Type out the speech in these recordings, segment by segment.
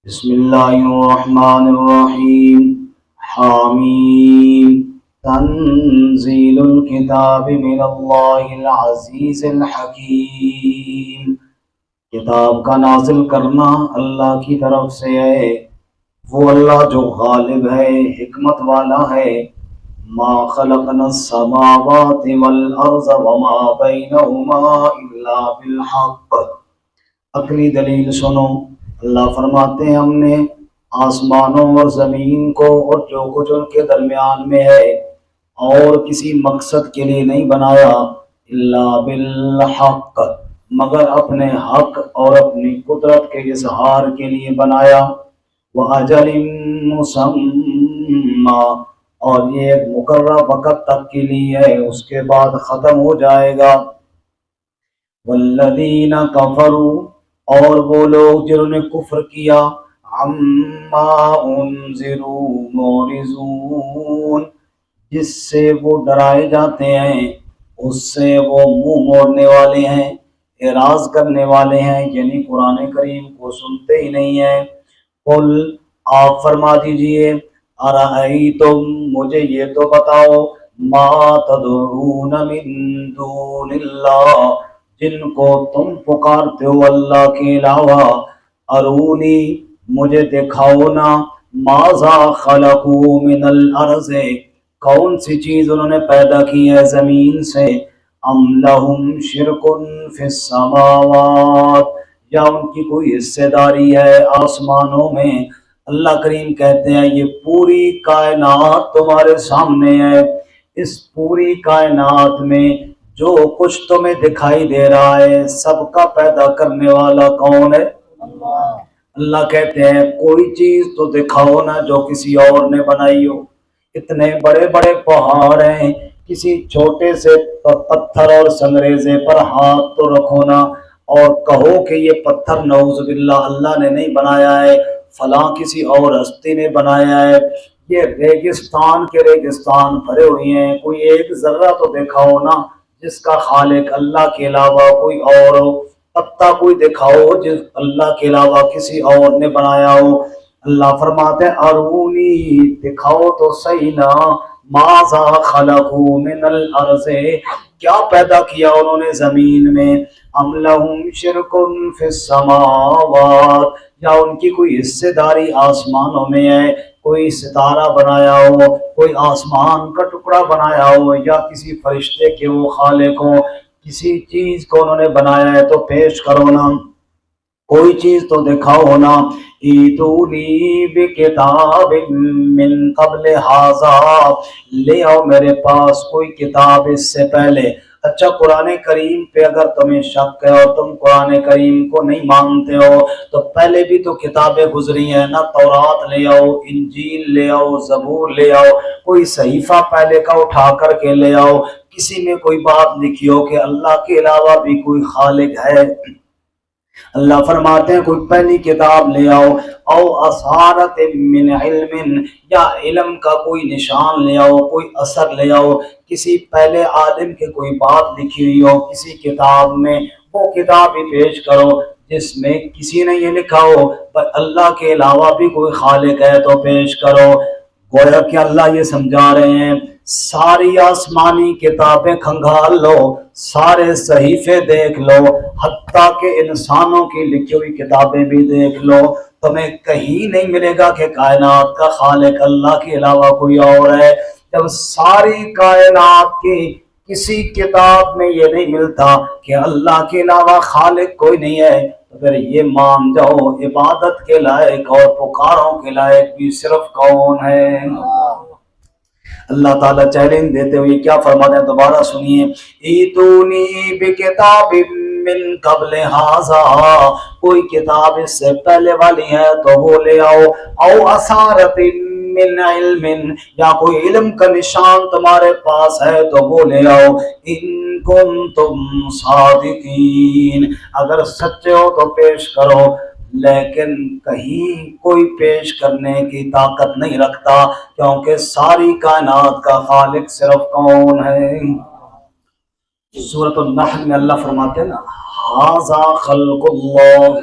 بسم اللہ الرحمن الرحیم حامیم تنزیل الکتاب من اللہ العزیز الحکیم۔ کتاب کا نازل کرنا اللہ کی طرف سے ہے، وہ اللہ جو غالب ہے، حکمت والا ہے۔ ما خلقنا السماوات والارض وما بینہما الا بالحق۔ عقلی دلیل سنو، اللہ فرماتے ہیں ہم نے آسمانوں اور زمین کو اور جو کچھ ان کے درمیان میں ہے اور کسی مقصد کے لیے نہیں بنایا، الا بالحق، مگر اپنے حق اور اپنی قدرت کے اظہار کے لیے بنایا۔ وَأَجَلٍ مُّسَمًّى، اور یہ ایک مقررہ وقت تک کے لیے ہے، اس کے بعد ختم ہو جائے گا۔ وَالَّذِينَ كَفَرُوا، اور وہ لوگ جنہوں نے کفر کیا، عَمَّا أُنذِرُوا مُعْرِضُونَ، جس سے وہ ڈرائے جاتے ہیں اس سے وہ منہ موڑنے والے ہیں، اعراض کرنے والے ہیں، یعنی قرآن کریم کو سنتے ہی نہیں ہیں۔ قل، آپ فرما دیجئے، ارأیتم، مجھے یہ تو بتاؤ، ما تدعون من دون اللہ، جن کو تم پکارتے ہو اللہ کے علاوہ، ارونی، مجھے دکھاؤ نا، ماذا خلقوا من الارض، کون سی چیز انہوں نے پیدا کی ہے زمین سے، ام لہم شرک فی السماوات، یا ان کی کوئی حصے داری ہے آسمانوں میں۔ اللہ کریم کہتے ہیں یہ پوری کائنات تمہارے سامنے ہے، اس پوری کائنات میں جو کچھ تمہیں دکھائی دے رہا ہے سب کا پیدا کرنے والا کون ہے؟ اللہ کہتے ہیں کوئی چیز تو دکھاؤ نا جو کسی اور نے بنائی ہو۔ اتنے بڑے بڑے پہاڑ ہیں، کسی چھوٹے سے پتھر اور سنگریزے پر ہاتھ تو رکھو نا اور کہو کہ یہ پتھر نعوذ باللہ اللہ نے نہیں بنایا ہے، فلاں کسی اور ہستی نے بنایا ہے۔ یہ ریگستان کے ریگستان بھرے ہوئے ہیں، کوئی ایک ذرہ تو دکھاؤ نا جس کا خالق اللہ کے علاوہ کوئی اور ہو، پتا کوئی دکھاؤ جس اللہ کے علاوہ کسی اور نے بنایا ہو۔ اللہ فرماتے ہیں ارونی، دکھاؤ تو صحیح نا، ماذا خلقوا من الارض، کیا پیدا کیا انہوں نے زمین میں، ام لہم شرک فی السماوات، یا ان کی کوئی حصے داری آسمانوں میں ہے، کوئی ستارہ بنایا ہو، کوئی آسمان کا ٹکڑا بنایا ہو، یا کسی فرشتے کے وہ خالق ہو، کسی چیز کو انہوں نے بنایا ہے تو پیش کرو نا، کوئی چیز تو دکھاؤ نا۔ ایتونی بکتاب من قبل ھذا، لے آؤ میرے پاس کوئی کتاب اس سے پہلے۔ اچھا، قرآن کریم پہ اگر تمہیں شک ہے اور تم قرآن کریم کو نہیں مانتے ہو تو پہلے بھی تو کتابیں گزری ہیں نا، تورات لے آؤ، انجیل لے آؤ، زبور لے آؤ، کوئی صحیفہ پہلے کا اٹھا کر کے لے آؤ، کسی میں کوئی بات لکھی ہو کہ اللہ کے علاوہ بھی کوئی خالق ہے۔ اللہ فرماتے ہیں کوئی پہلی کتاب لے آؤ، او اثارت من علم، یا علم کا کوئی نشان لے آؤ، کوئی اثر لے آؤ، کسی پہلے عالم کے کوئی بات لکھی ہوئی ہو کسی کتاب میں، وہ کتاب ہی پیش کرو جس میں کسی نے یہ لکھا ہو پر اللہ کے علاوہ بھی کوئی خالق ہے تو پیش کرو۔ گویا کہ اللہ یہ سمجھا رہے ہیں ساری آسمانی کتابیں کھنگال لو، سارے صحیفے دیکھ لو، حتیٰ کہ انسانوں کی لکھی ہوئی کتابیں بھی دیکھ لو، تمہیں کہیں نہیں ملے گا کہ کائنات کا خالق اللہ کے علاوہ کوئی اور ہے۔ جب ساری کائنات کی کسی کتاب میں یہ نہیں ملتا کہ اللہ کے علاوہ خالق کوئی نہیں ہے تو پھر یہ مان جاؤ عبادت کے لائق اور پکاروں کے لائق بھی صرف کون ہے؟ اللہ تعالیٰ چیلنج دیتے ہوئے کیا فرماتے ہیں، دوبارہ سنیے، ایتونی بکتاب من قبل ھذا، کوئی کتاب اس سے پہلے والی ہے تو وہ لے آؤ، او اثارت من علم، یا کوئی علم کا نشان تمہارے پاس ہے تو وہ لے آؤ، ان کنتم صادقین، اگر سچے ہو تو پیش کرو۔ لیکن کہیں کوئی پیش کرنے کی طاقت نہیں رکھتا کیونکہ ساری کائنات کا خالق صرف کون ہے؟ سورۃ النحل میں اللہ فرماتے ہیں نا ھذا خلق اللہ،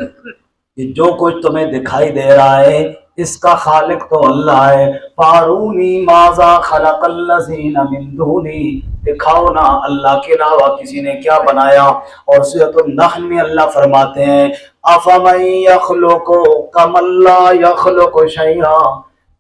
کہ جو کچھ تمہیں دکھائی دے رہا ہے اس کا خالق تو اللہ ہے۔ فارونی ماذا خلق الذین من دونی، دکھاؤ نا اللہ کے علاوہ کسی نے کیا بنایا۔ اور سورۃ النحل میں اللہ فرماتے ہیں افمن یخلق کمن لا یخلق شیئا،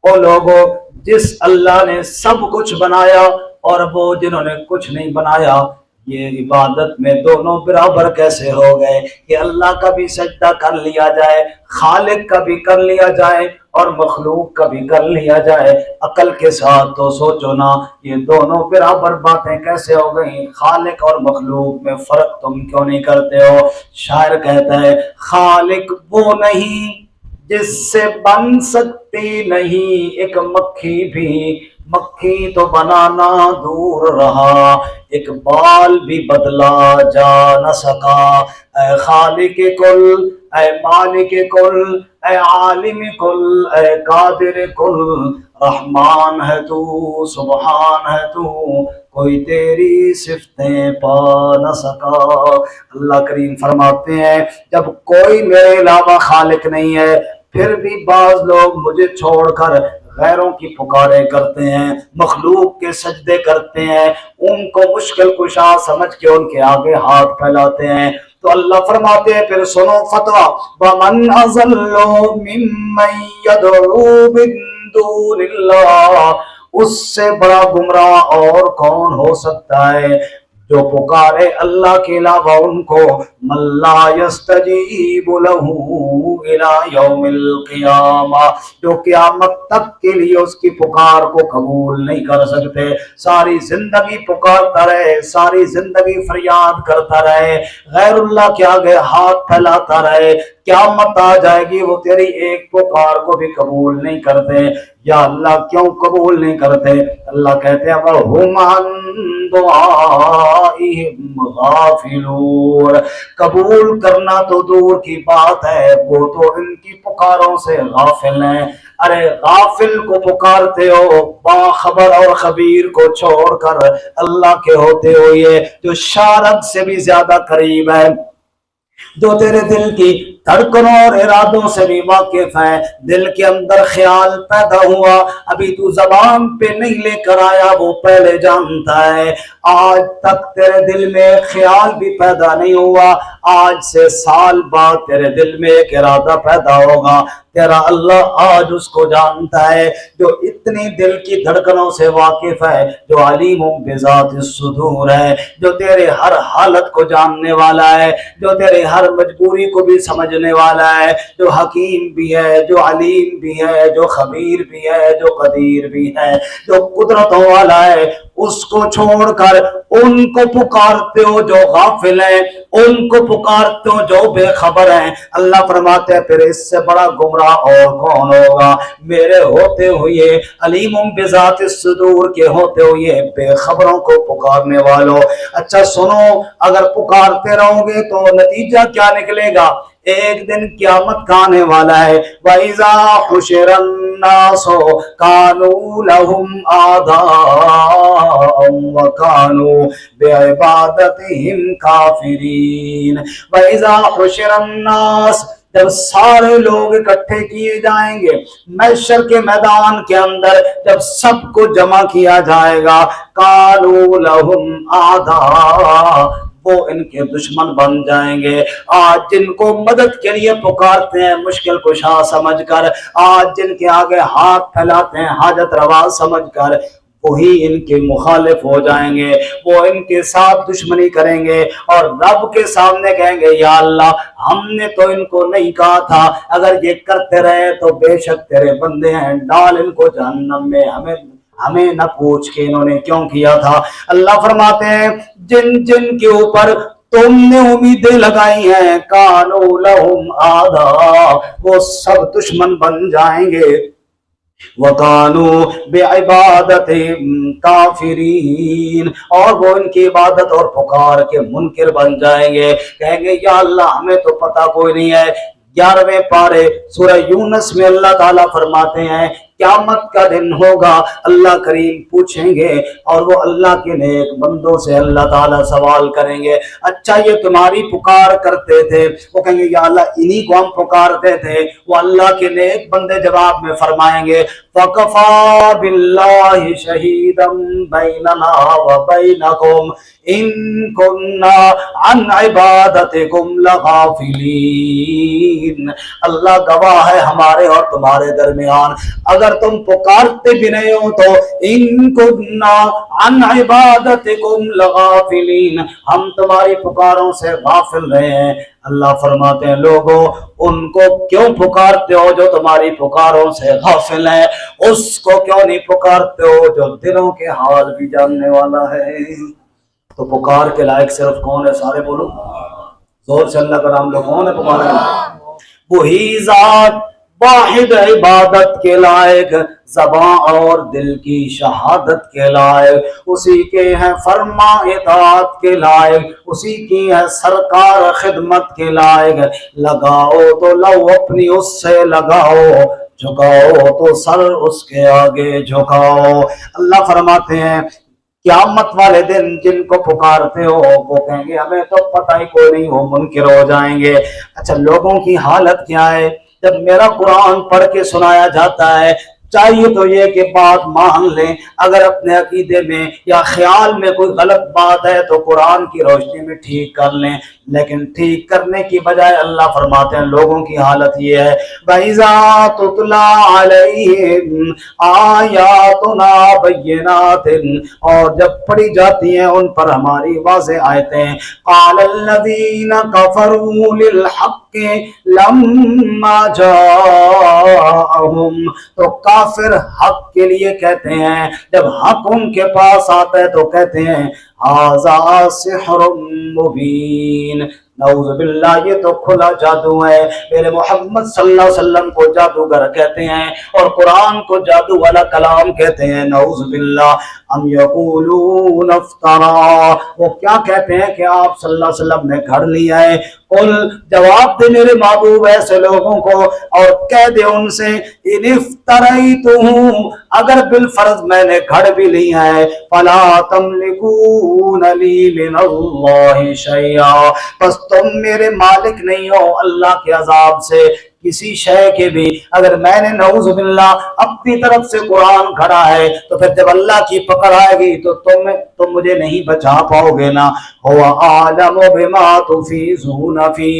او لوگو جس اللہ نے سب کچھ بنایا اور وہ جنہوں نے کچھ نہیں بنایا، یہ عبادت میں دونوں برابر کیسے ہو گئے کہ اللہ کا بھی سجدہ کر لیا جائے، خالق کا بھی کر لیا جائے اور مخلوق کا بھی کر لیا جائے؟ عقل کے ساتھ تو سوچو نا، یہ دونوں برابر باتیں کیسے ہو گئیں؟ خالق اور مخلوق میں فرق تم کیوں نہیں کرتے ہو؟ شاعر کہتا ہے خالق وہ نہیں جس سے بن سکتی نہیں ایک مکھی بھی، مکھی تو بنانا دور رہا، ایک بال بھی بدلا جا نہ سکا۔ اے خالق کل، اے مالک کل، اے عالم کل، اے قادر کل، رحمان ہے تو، سبحان ہے تو، کوئی تیری صفتیں پا نہ سکا۔ اللہ کریم فرماتے ہیں جب کوئی میرے علاوہ خالق نہیں ہے، پھر بھی بعض لوگ مجھے چھوڑ کر غیروں کی پکارے کرتے ہیں، مخلوق کے سجدے کرتے ہیں، ان کو مشکل کشا سمجھ کے ان کے آگے ہاتھ پھیلاتے ہیں۔ تو اللہ فرماتے ہیں پھر سنو فتویٰ وَمَنْ أَضَلُّ مِمَّن يَدْعُو مِن دُونِ اللَّهِ، اس سے بڑا گمراہ اور کون ہو سکتا ہے جو پکارے اللہ کے علاوہ ان کو، مَن لَا يَسْتَجِيبُ لَهُ إِلَى يَوْمِ الْقِيَامَةِ، جو قیامت تک کے لیے اس کی پکار کو قبول نہیں کر سکتے۔ ساری زندگی پکارتا رہے، ساری زندگی فریاد کرتا رہے، غیر اللہ کے آگے ہاتھ پھیلاتا رہے، قیامت آ جائے گی وہ تیری ایک پکار کو بھی قبول نہیں کرتے۔ یا اللہ کیوں قبول نہیں کرتے؟ اللہ کہتے ہیں وَهُمْ عَن دُعَائِهِمْ غَافِلُونَ، قبول کرنا تو دور کی بات ہے، وہ تو ان کی پکاروں سے غافل ہیں۔ ارے غافل کو پکارتے ہو، باخبر اور خبیر کو چھوڑ کر اللہ کے ہوتے ہوئے جو شارد سے بھی زیادہ قریب ہے، جو تیرے دل کی دھڑکنوں اور ارادوں سے بھی واقف ہے، دل کے اندر خیال پیدا ہوا ابھی تو زبان پہ نہیں لے کر آیا وہ پہلے جانتا ہے، آج تک تیرے دل میں خیال بھی پیدا نہیں ہوا، آج سے سال بعد تیرے دل میں ایک ارادہ پیدا ہوگا، تیرا اللہ آج اس کو جانتا ہے، جو اتنی دل کی دھڑکنوں سے واقف ہے، جو علیم بذات الصدور ہے، جو تیرے ہر حالت کو جاننے والا ہے، جو تیرے ہر مجبوری کو بھی سمجھنے والا ہے، جو حکیم بھی ہے، جو علیم بھی ہے، جو خبیر بھی ہے، جو قدیر بھی ہے، جو قدرتوں والا ہے، اس کو چھوڑ کر ان کو پکارتے ہو جو غافل ہیں، ان کو پکارتے ہو جو بے خبر ہیں۔ اللہ فرماتے ہیں پھر اس سے بڑا گمراہ اور کون ہوگا؟ میرے ہوتے ہوئے، علیم بذات الصدور کے ہوتے ہوئے بے خبروں کو پکارنے والوں۔ اچھا سنو، اگر پکارتے رہو گے تو نتیجہ کیا نکلے گا؟ ایک دن قیامت کا آنے والا ہے، وَإِذَا حُشِرَ النَّاسُ كَانُوا لَهُمْ أَعْدَاءً وَكَانُوا بِعِبَادَتِهِمْ كَافِرِينَ۔ وَإِذَا حُشِرَ النَّاسُ، جب سارے لوگ اکٹھے کیے جائیں گے محشر کے میدان کے اندر، جب سب کو جمع کیا جائے گا، قالوا لهم اعداء، وہ ان کے دشمن بن جائیں گے۔ آج جن کو مدد کے لیے پکارتے ہیں مشکل کشا سمجھ کر، آج جن کے آگے ہاتھ پھیلاتے ہیں حاجت روا سمجھ کر، وہی ان کے مخالف ہو جائیں گے، وہ ان کے ساتھ دشمنی کریں گے اور رب کے سامنے کہیں گے یا اللہ ہم نے تو ان کو نہیں کہا تھا، اگر یہ کرتے رہے تو بے شک تیرے بندے ہیں، ڈال ان کو جہنم میں، ہمیں نہ پوچھ کے انہوں نے کیوں کیا تھا۔ اللہ فرماتے ہیں جن جن کے اوپر تم نے امیدیں لگائی ہیں کانوا لہم اعداء، وہ سب دشمن بن جائیں گے، وَقَالُوا بِعِبَادَتِهِمْ كَافِرِينَ، اور وہ ان کی عبادت اور پکار کے منکر بن جائیں گے، کہیں گے یا اللہ ہمیں تو پتہ کوئی نہیں ہے۔ 11ویں پارے سورہ یونس میں اللہ تعالیٰ فرماتے ہیں قیامت کا دن ہوگا، اللہ کریم پوچھیں گے اور وہ اللہ کے نیک بندوں سے اللہ تعالیٰ سوال کریں گے، اچھا یہ تمہاری پکار کرتے تھے؟ وہ کہیں گے یا اللہ انہی کو ہم پکارتے تھے۔ وہ اللہ کے نیک بندے جواب میں فرمائیں گے فَكَفَى بِاللَّهِ شَهِيدًا بَيْنَنَا وَبَيْنَكُمْ إِن كُنَّا عَنْ عِبَادَتِكُمْ لَغَافِلِينَ، اللہ گواہ ہے ہمارے اور تمہارے درمیان، اگر تم پکارتے بھی نہیں ہو تو ان كُنَّا عَنْ عِبَادَتِكُمْ لَغَافِلِينَ، ہم تمہاری پکاروں سے غافل رہے ہیں۔ اللہ فرماتے ہیں لوگوں ان کو کیوں پکارتے ہو جو تمہاری پکاروں سے غافل ہے، اس کو کیوں نہیں پکارتے ہو جو دلوں کے حال بھی جاننے والا ہے؟ تو پکار کے لائق صرف کون ہے؟ سارے بولو زور سے اللہ کا نام لو، کون ہے پکارنے لائق؟ وہی ذات واحد عبادت کے لائق، زباں اور دل کی شہادت کے لائق، اسی کے ہیں فرما اطاعت کے لائق، اسی کی ہے سرکار خدمت کے لائق۔ لگاؤ تو لو اپنی اس سے لگاؤ، جھکاؤ تو سر اس کے آگے جھکاؤ۔ اللہ فرماتے ہیں قیامت والے دن جن کو پکارتے ہو وہ کہیں گے ہمیں تو پتہ ہی کوئی نہیں، وہ منکر ہو جائیں گے۔ اچھا لوگوں کی حالت کیا ہے جب میرا قرآن پڑھ کے سنایا جاتا ہے؟ چاہیے تو یہ کہ بات مان لیں، اگر اپنے عقیدے میں یا خیال میں کوئی غلط بات ہے تو قرآن کی روشنی میں ٹھیک کر لیں، لیکن ٹھیک کرنے کی بجائے اللہ فرماتے ہیں لوگوں کی حالت یہ ہے وَإِذَا تُتْلَى عَلَيْهِمْ آيَاتُنَا بَيِّنَاتٍ، اور جب پڑھی جاتی ہیں ان پر ہماری واضح آیتیں، قَالَ الَّذِينَ كَفَرُوا لِلْحَقِّ لَمَّا جَاءَهُمْ، تو کافر حق کے لیے کہتے ہیں جب حق ان کے پاس آتا ہے تو کہتے ہیں ھذا سحر مبین، نعوذ باللہ یہ تو کھلا جادو ہے۔ میرے محمد صلی اللہ علیہ وسلم کو جادوگر کہتے ہیں اور قرآن کو جادو والا کلام کہتے ہیں، نعوذ باللہ۔ ام یقولون افترا، وہ کیا کہتے ہیں کہ آپ صلی اللہ علیہ وسلم نے گھڑ لیا ہے۔ قل، جواب دے میرے محبوب ایسے لوگوں کو اور کہہ دے ان سے ان افتریتہ، اگر بالفرض میں نے گھڑ بھی لیا ہے، فلا تملکون لی من اللہ شیئا، پس تم میرے مالک نہیں ہو اللہ کے عذاب سے کسی شے کے بھی۔ اگر میں نے نعوذ باللہ اپنی طرف سے قرآن گھڑا ہے تو پھر جب اللہ کی پکڑ آئے گی تو تم مجھے نہیں بچا پاؤ گے نا۔ هو عالم بما تفیضون فی،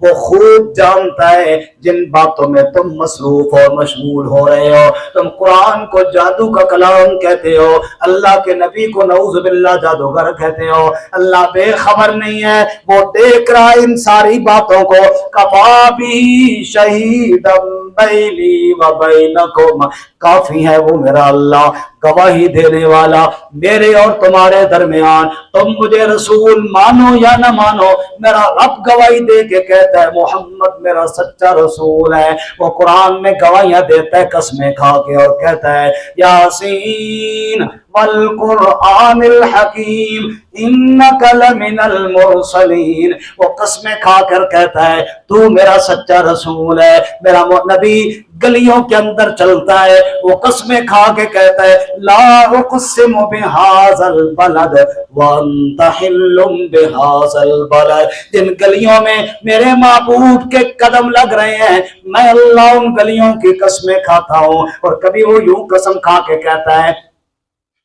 وہ خوب جانتا ہے جن باتوں میں تم مصروف اور مشغول ہو رہے ہو۔ تم قرآن کو جادو کا کلام کہتے ہو، اللہ کے نبی کو نعوذ باللہ جادوگر کہتے ہو، اللہ بے خبر نہیں ہے، وہ دیکھ رہا ہے ان ساری باتوں کو۔ کفا بھی شہیدًا بینی و بینکم، کافی ہے وہ میرا اللہ گواہی دینے والا میرے اور تمہارے درمیان۔ تم مجھے رسول مانو یا نہ مانو، میرا رب گواہی دے کے کہتا ہے محمد میرا سچا رسول ہے۔ وہ قرآن میں گواہیاں دیتا ہے قسمیں کھا کے اور کہتا ہے یاسین والقرآن الحکیم انک لمن المرسلین، وہ قسمیں کھا کر کہتا ہے تو میرا سچا رسول ہے۔ میرا نبی گلیوں کے اندر چلتا ہے، وہ قسمیں کھا کے کہتا ہے لا اقسم بہذا البلد وانت حل بہذا البلد، جن گلیوں میں میرے معبود کے قدم لگ رہے ہیں میں اللہ ان گلیوں کی قسمیں کھاتا ہوں۔ اور کبھی وہ یوں قسم کھا کے کہتا ہے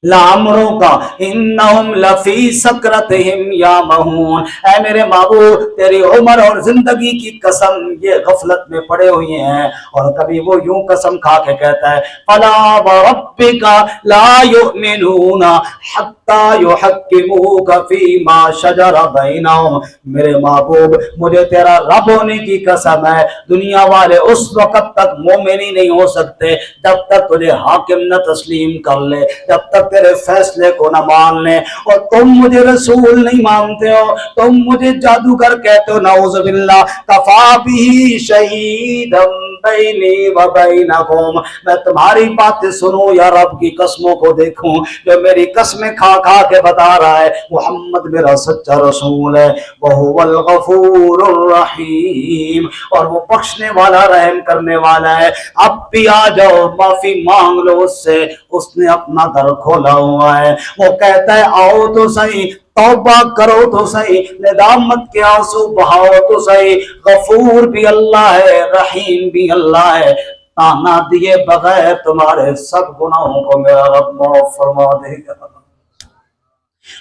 لامروں کا انہم لفی سکرتہم یامہون، اے میرے معبود تیری عمر اور زندگی کی قسم یہ غفلت میں پڑے ہوئے ہیں۔ اور کبھی وہ یوں قسم کھا کے کہتا ہے فلا وربک لا یؤمنون حتی یحکموک فیما شجر بینہم، میرے محبوب مجھے تیرا رب ہونے کی قسم ہے دنیا والے اس وقت تک مومن ہی نہیں ہو سکتے جب تک تجھے حاکم نہ تسلیم کر لے، جب تک تیرے فیصلے کو نہ مان لیں اور تم مجھے رسول نہیں مانتے ہو, تم مجھے جادوگر کہتے ہو, نعوذ باللہ, کفا بھی شہیدم بینی و بینکم, میں تمہاری باتیں سنوں یا رب کی قسموں کو دیکھوں, جو میری قسمیں کھا کھا کے بتا رہا ہے محمد میرا سچا رسول ہے, وہو الغفور الرحیم, اور وہ بخشنے والا رحم کرنے والا ہے. اب بھی آ جاؤ, معافی مانگ لو اس سے, اس نے اپنا در کھولا ہوا ہے. وہ کہتا ہے آؤ تو صحیح, توبہ کرو تو صحیح, ندامت کے آنسو بہاؤ تو صحیح, غفور بھی اللہ ہے, رحیم بھی اللہ ہے, تانا دیے بغیر تمہارے سب گناہوں کو میرا رب معاف فرما دے گا.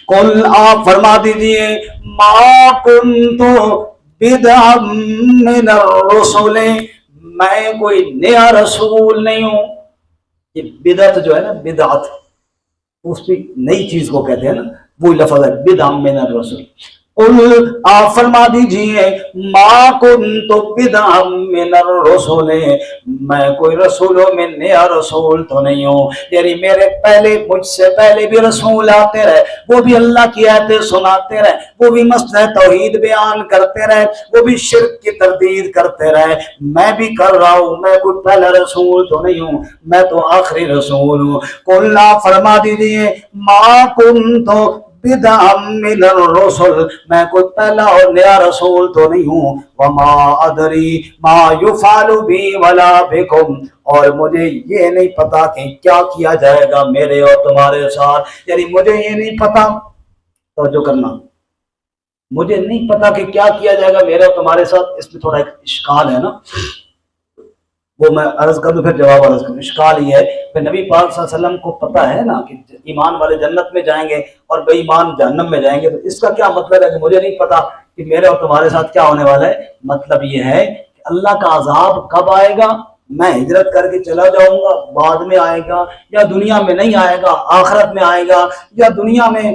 قل, آپ فرما دیجئے, ما کنتو بدعا من الرسل, میں کوئی نیا رسول نہیں ہوں. یہ بدعت جو ہے نا, بدعت اس پہ نئی چیز کو کہتے ہیں نا, وہی لفظ ہے بدعا من الرسل. قل, آپ فرما دیجئے, ما کنت بدعا من الرسل, میں کوئی رسولوں میں نیا رسول تو نہیں ہوں. یعنی میرے پہلے, مجھ سے پہلے بھی رسول آتے رہے, وہ بھی اللہ کی آیتیں سناتے رہے, وہ بھی مسئلہ توحید بیان کرتے رہے, وہ بھی شرک کی تردید کرتے رہے, میں بھی کر رہا ہوں. میں کوئی پہلا رسول تو نہیں ہوں, میں تو آخری رسول ہوں. قل, آپ فرما دیجئے, ما کنت بدعا من الرسل, میں کوئی پہلا اور نیا رسول تو نہیں ہوں. وما ادری ما یفعل بی ولا بکم, اور مجھے یہ نہیں پتا کہ کیا کیا جائے گا میرے اور تمہارے ساتھ. یعنی مجھے یہ نہیں پتا, توجہ کرنا, مجھے نہیں پتا کہ کیا کیا جائے گا میرے اور تمہارے ساتھ. اس میں تھوڑا ایک اشکال ہے نا, وہ میں عرض کر دوں پھر جواب عرض کروں. اشکال یہ ہے کہ نبی پاک صلی اللہ علیہ وسلم کو پتہ ہے نا کہ ایمان والے جنت میں جائیں گے اور بے ایمان جہنم میں جائیں گے, تو اس کا کیا مطلب ہے کہ مجھے نہیں پتا کہ میرے اور تمہارے ساتھ کیا ہونے والا ہے؟ مطلب یہ ہے کہ اللہ کا عذاب کب آئے گا, میں ہجرت کر کے چلا جاؤں گا, بعد میں آئے گا, یا دنیا میں نہیں آئے گا, آخرت میں آئے گا, یا دنیا میں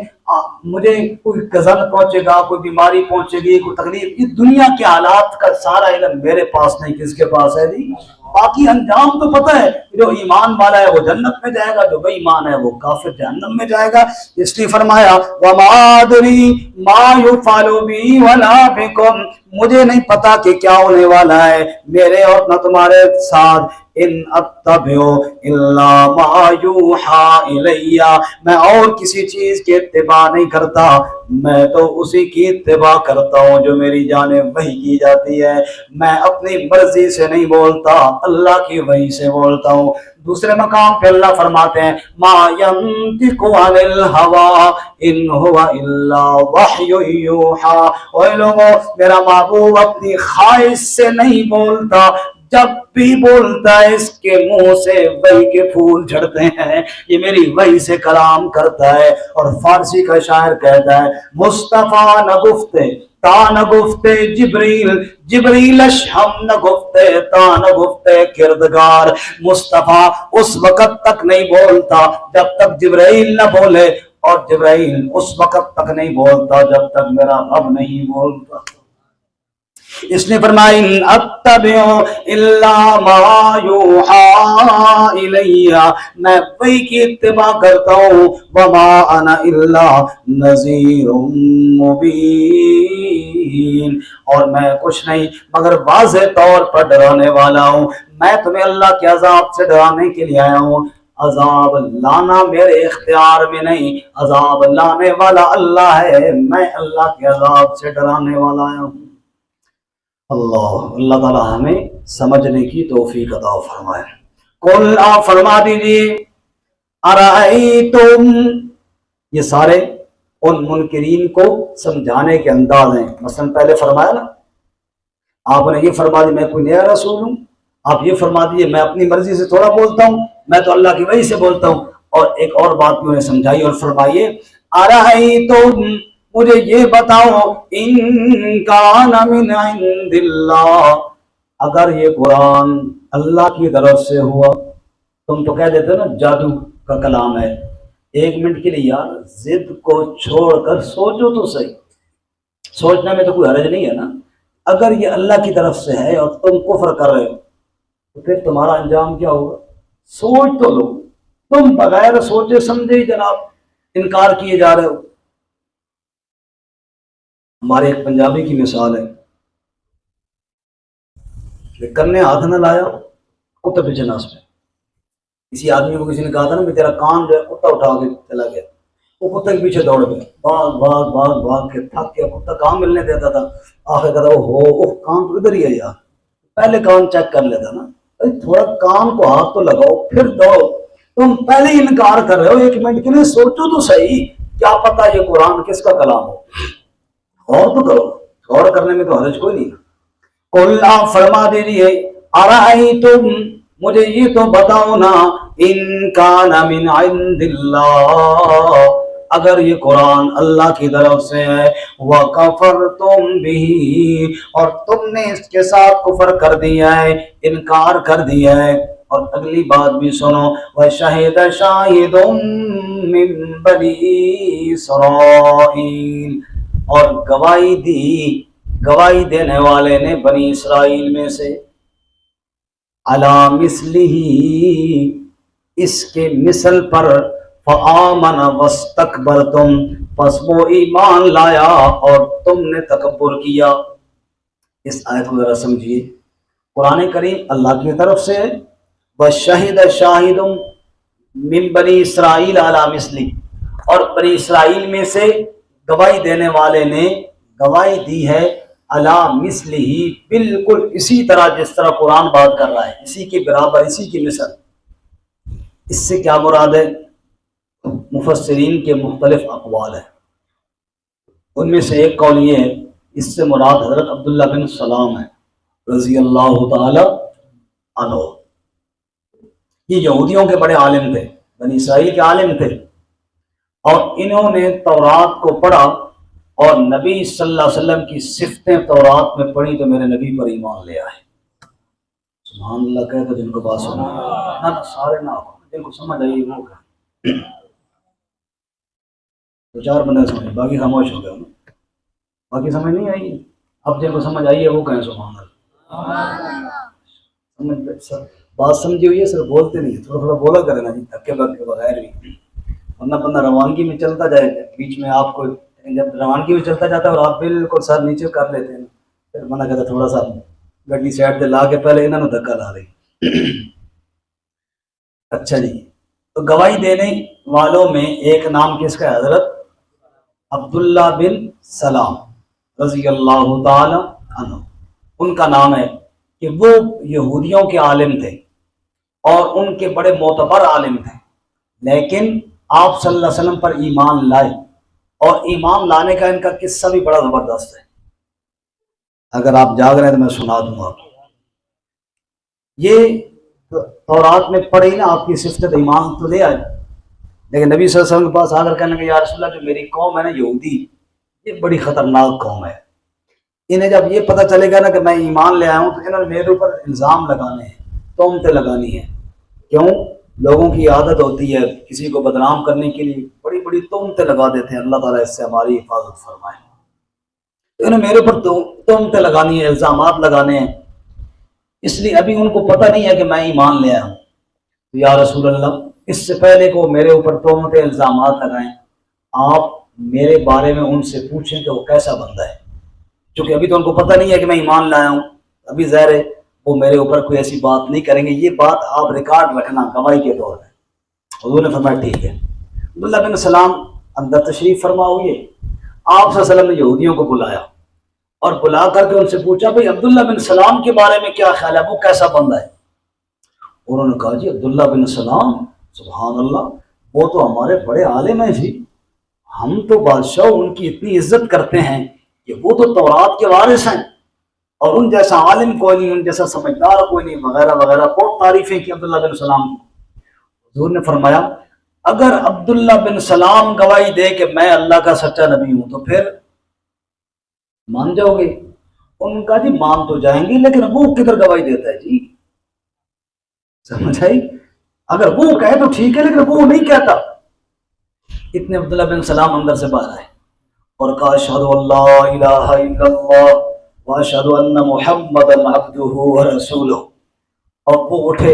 مجھے کوئی غضب پہنچے گا, کوئی بیماری پہنچے گی, کوئی تکلیف, یہ دنیا کے حالات کا سارا علم میرے پاس نہیں, کس کے پاس ہے جی؟ باقی انجام تو پتہ ہے, جو ایمان والا ہے وہ جنت میں جائے گا, جو بے ایمان ہے وہ کافر جہنم میں جائے گا. اس لیے فرمایا وما ادری ما یفعل بی ولا بکم, مجھے نہیں پتا کہ کیا ہونے والا ہے میرے اور نہ تمہارے ساتھ. ان اتبع الا ما یوحى الی, میں اور کسی چیز کی اتباع نہیں کرتا, میں تو اسی کی اتباع کرتا ہوں جو میری جانب وحی کی جاتی ہے. میں اپنی مرضی سے نہیں بولتا, اللہ کی وحی سے بولتا ہوں. دوسرے مقام پہ اللہ فرماتے ہیں ما ینطق عن الہوی ان هو الا وحی یوحی, اے لوگوں, میرا محبوب اپنی خواہش سے نہیں بولتا, جب بھی بولتا ہے اس کے منہ سے وحی کے پھول جھڑتے ہیں, یہ میری وحی سے کلام کرتا ہے. اور فارسی کا شاعر کہتا ہے مصطفیٰ نہ گفتے تا نہ گفتے جبریل, جبریلش ہم نہ گفتے تا نہ گفتے کردگار. مصطفیٰ اس وقت تک نہیں بولتا جب تک جبریل نہ بولے, اور جبریل اس وقت تک نہیں بولتا جب تک میرا رب نہیں بولتا. اس نے فرمایا ان اتبع الا ما یوحى الی, میں وحی کی اتباع کرتا ہوں. وما انا الا نذیر مبین, اور میں کچھ نہیں مگر واضح طور پر ڈرانے والا ہوں. میں تمہیں اللہ کے عذاب سے ڈرانے کے لیے آیا ہوں. عذاب لانا میرے اختیار میں نہیں, عذاب لانے والا اللہ ہے, میں اللہ کے عذاب سے ڈرانے والا آیا ہوں. اللہ تعالیٰ ہمیں سمجھنے کی توفیق عطا فرمائے. قل, آپ فرما دیجیے, ارائیتم, یہ سارے ان منکرین کو سمجھانے کے انداز ہیں. مثلا پہلے فرمایا نا, آپ نے یہ فرما دی میں کوئی نیا رسول ہوں, آپ یہ فرما دیجیے میں اپنی مرضی سے تھوڑا بولتا ہوں, میں تو اللہ کی وحی سے بولتا ہوں. اور ایک اور بات بھی انہیں سمجھائی اور فرمائیے ارائیتم, مجھے یہ بتاؤ, ان کان من عند اللہ, اگر یہ قرآن اللہ کی طرف سے ہوا. تم تو کہہ دیتے نا جادو کا کلام ہے. ایک منٹ کے لیے یار ضد کو چھوڑ کر سوچو تو صحیح, سوچنے میں تو کوئی حرج نہیں ہے نا. اگر یہ اللہ کی طرف سے ہے اور تم کفر کر رہے ہو تو پھر تمہارا انجام کیا ہوگا؟ سوچ تو لو. تم بغیر سوچے سمجھے ہی جناب انکار کیے جا رہے ہو۔ ہمارے ایک پنجابی کی مثال ہے کہ کرنے ہاتھ نہ لایا کتے پیچھے ناس پہ۔ کسی آدمی کو کسی نے کہا تھا نا کہ تیرا کان جو ہے کتا اٹھا کے چلا گیا، وہ کتے کے پیچھے دوڑ گیا، بھاگ بھاگ بھاگ بھاگ کے تھک گیا، کتا کام ملنے دیتا تھا، آخر کہتا وہ کان تو ادھر ہی ہے یار، پہلے کان چیک کر لیتا نا، تھوڑا کان کو ہاتھ تو لگاؤ پھر دوڑو، تم پہلے ہی انکار کر رہے ہو، ایک منٹ کے لیے سوچو تو صحیح، کیا پتا یہ قرآن کس کا کلام ہو، غور تو کرو، غور کرنے میں تو حرج کوئی نہیں۔ قل آپ فرما دیجیے ارائیتم مجھے یہ تو بتاؤ نا ان کان من عند اللہ اگر یہ قرآن اللہ کی طرف سے ہے وَكَفَرْتُمْ بِهِ اور تم نے اس کے ساتھ کفر کر دیا ہے انکار کر دیا ہے، اور اگلی بات بھی سنو وَشَهِدَ شَاهِدٌ مِّن بَنِي إِسْرَائِيلَ اور گواہی دینے والے نے بنی اسرائیل میں سے علی مثلہ اس کے مثل پر فآمن واستکبرتم پس وہ ایمان لایا اور تم نے تکبر کیا۔ اس آیت کو ذرا سمجھیے، قرآن کریم اللہ کی طرف سے وشہد شاہد من بنی اسرائیل علی مثلہ اور بنی اسرائیل میں سے گواہی دینے والے نے گواہی دی ہے علی مثلہ بالکل اسی طرح جس طرح قرآن بات کر رہا ہے، اسی کے برابر اسی کی مثل۔ اس سے کیا مراد ہے؟ مفسرین کے مختلف اقوال ہیں، ان میں سے ایک قول یہ ہے اس سے مراد حضرت عبداللہ بن سلام ہے رضی اللہ تعالی عنہ۔ یہ یہودیوں کے بڑے عالم تھے، بنی اسرائیل کے عالم تھے، اور انہوں نے تورات کو پڑھا اور نبی صلی اللہ علیہ وسلم کی صفتیں تورات میں پڑھی تو میرے نبی پر ایمان لے آئے۔ سبحان اللہ کہے تو جن کو بات سمجھ نہ سارے نہ جن کو سمجھ آئی وہ کہ دو چار بندے سمجھ باقی خاموش ہو گئے، باقی سمجھ نہیں آئی، اب جن کو سمجھ آئی ہے وہ کہیں سبحان اللہ۔ سمجھ بات سمجھی ہوئی ہے، صرف بولتے نہیں، تھوڑا تھوڑا بولا کرے نا جی، دھکے کے بغیر بھی، ورنہ بندہ روانگی میں چلتا جائے بیچ میں آپ کو جب روانگی میں چلتا جاتا ہے اور آپ بالکل سر نیچے کر لیتے ہیں پھر منع کہتا تھوڑا سا گڈی سائڈ سے لا کے پہلے انہوں نے دھکا لا رہی۔ اچھا جی، تو گواہی دینے والوں میں ایک نام کس کا ہے؟ حضرت عبداللہ بن سلام رضی اللہ تعالی عنہ، ان کا نام ہے کہ وہ یہودیوں کے عالم تھے اور ان کے بڑے معتبر عالم تھے، لیکن آپ صلی اللہ علیہ وسلم پر ایمان لائے، اور ایمان لانے کا ان کا قصہ بھی بڑا زبردست ہے، اگر آپ جاگ رہے ہیں تو میں سنا دوں گا۔ یہ تورات میں پڑھی نا آپ کی صفت ایمان تو لے آئے، لیکن نبی صلی اللہ علیہ وسلم کے پاس آ کر کہنے کہ یا رسول اللہ جو میری قوم ہے نا یہودی، یہ بڑی خطرناک قوم ہے، انہیں جب یہ پتہ چلے گا نا کہ میں ایمان لے آیا ہوں تو انہوں نے میرے اوپر الزام لگانے ہیں، تہمتیں لگانی ہیں۔ کیوں؟ لوگوں کی عادت ہوتی ہے کسی کو بدنام کرنے کے لیے بڑی بڑی تہمتیں لگا دیتے ہیں، اللہ تعالیٰ اس سے ہماری حفاظت فرمائے۔ تو انہیں میرے اوپر تہمتیں لگانی ہیں، الزامات لگانے ہیں، اس لیے ابھی ان کو پتہ نہیں ہے کہ میں ایمان لے آیا ہوں، تو یا رسول اللہ اس سے پہلے کو میرے اوپر تہمتیں الزامات لگائیں، آپ میرے بارے میں ان سے پوچھیں کہ وہ کیسا بندہ ہے، چونکہ ابھی تو ان کو پتہ نہیں ہے کہ میں ایمان لایا ہوں، ابھی ظاہر ہے وہ میرے اوپر کوئی ایسی بات نہیں کریں گے، یہ بات آپ ریکارڈ رکھنا گواہی کے طور پہ۔ حضور نے فرمایا ٹھیک ہے۔ عبداللہ بن سلام اندر تشریف فرما ہوئے، آپ صلی اللہ علیہ وسلم نے یہودیوں کو بلایا اور بلا کر کے ان سے پوچھا بھئی عبداللہ بن سلام کے بارے میں کیا خیال ہے، وہ کیسا بندہ ہے؟ انہوں نے کہا جی عبداللہ بن سلام سبحان اللہ وہ تو ہمارے بڑے عالم ہیں جی، ہم تو بادشاہ ان کی اتنی عزت کرتے ہیں کہ وہ تو تورات کے وارث ہیں اور ان جیسا عالم کوئی نہیں، ان جیسا سمجھدار کوئی نہیں، وغیرہ وغیرہ، بہت تعریفیں کی عبداللہ بن سلام کی۔ حضور نے فرمایا اگر عبداللہ بن سلام گواہی دے کہ میں اللہ کا سچا نبی ہوں تو پھر مان جاؤ گے؟ ان کا جی مان تو جائیں گے لیکن وہ کدھر گواہی دیتا ہے جی، سمجھ آئی؟ اگر وہ کہے تو ٹھیک ہے لیکن وہ نہیں کہتا۔ اتنے عبداللہ بن سلام اندر سے باہر آئے اور کہا اشہد اللہ الہ الا اللہ واشہد ان محمدا عبدہ ورسولہ، اور وہ اٹھے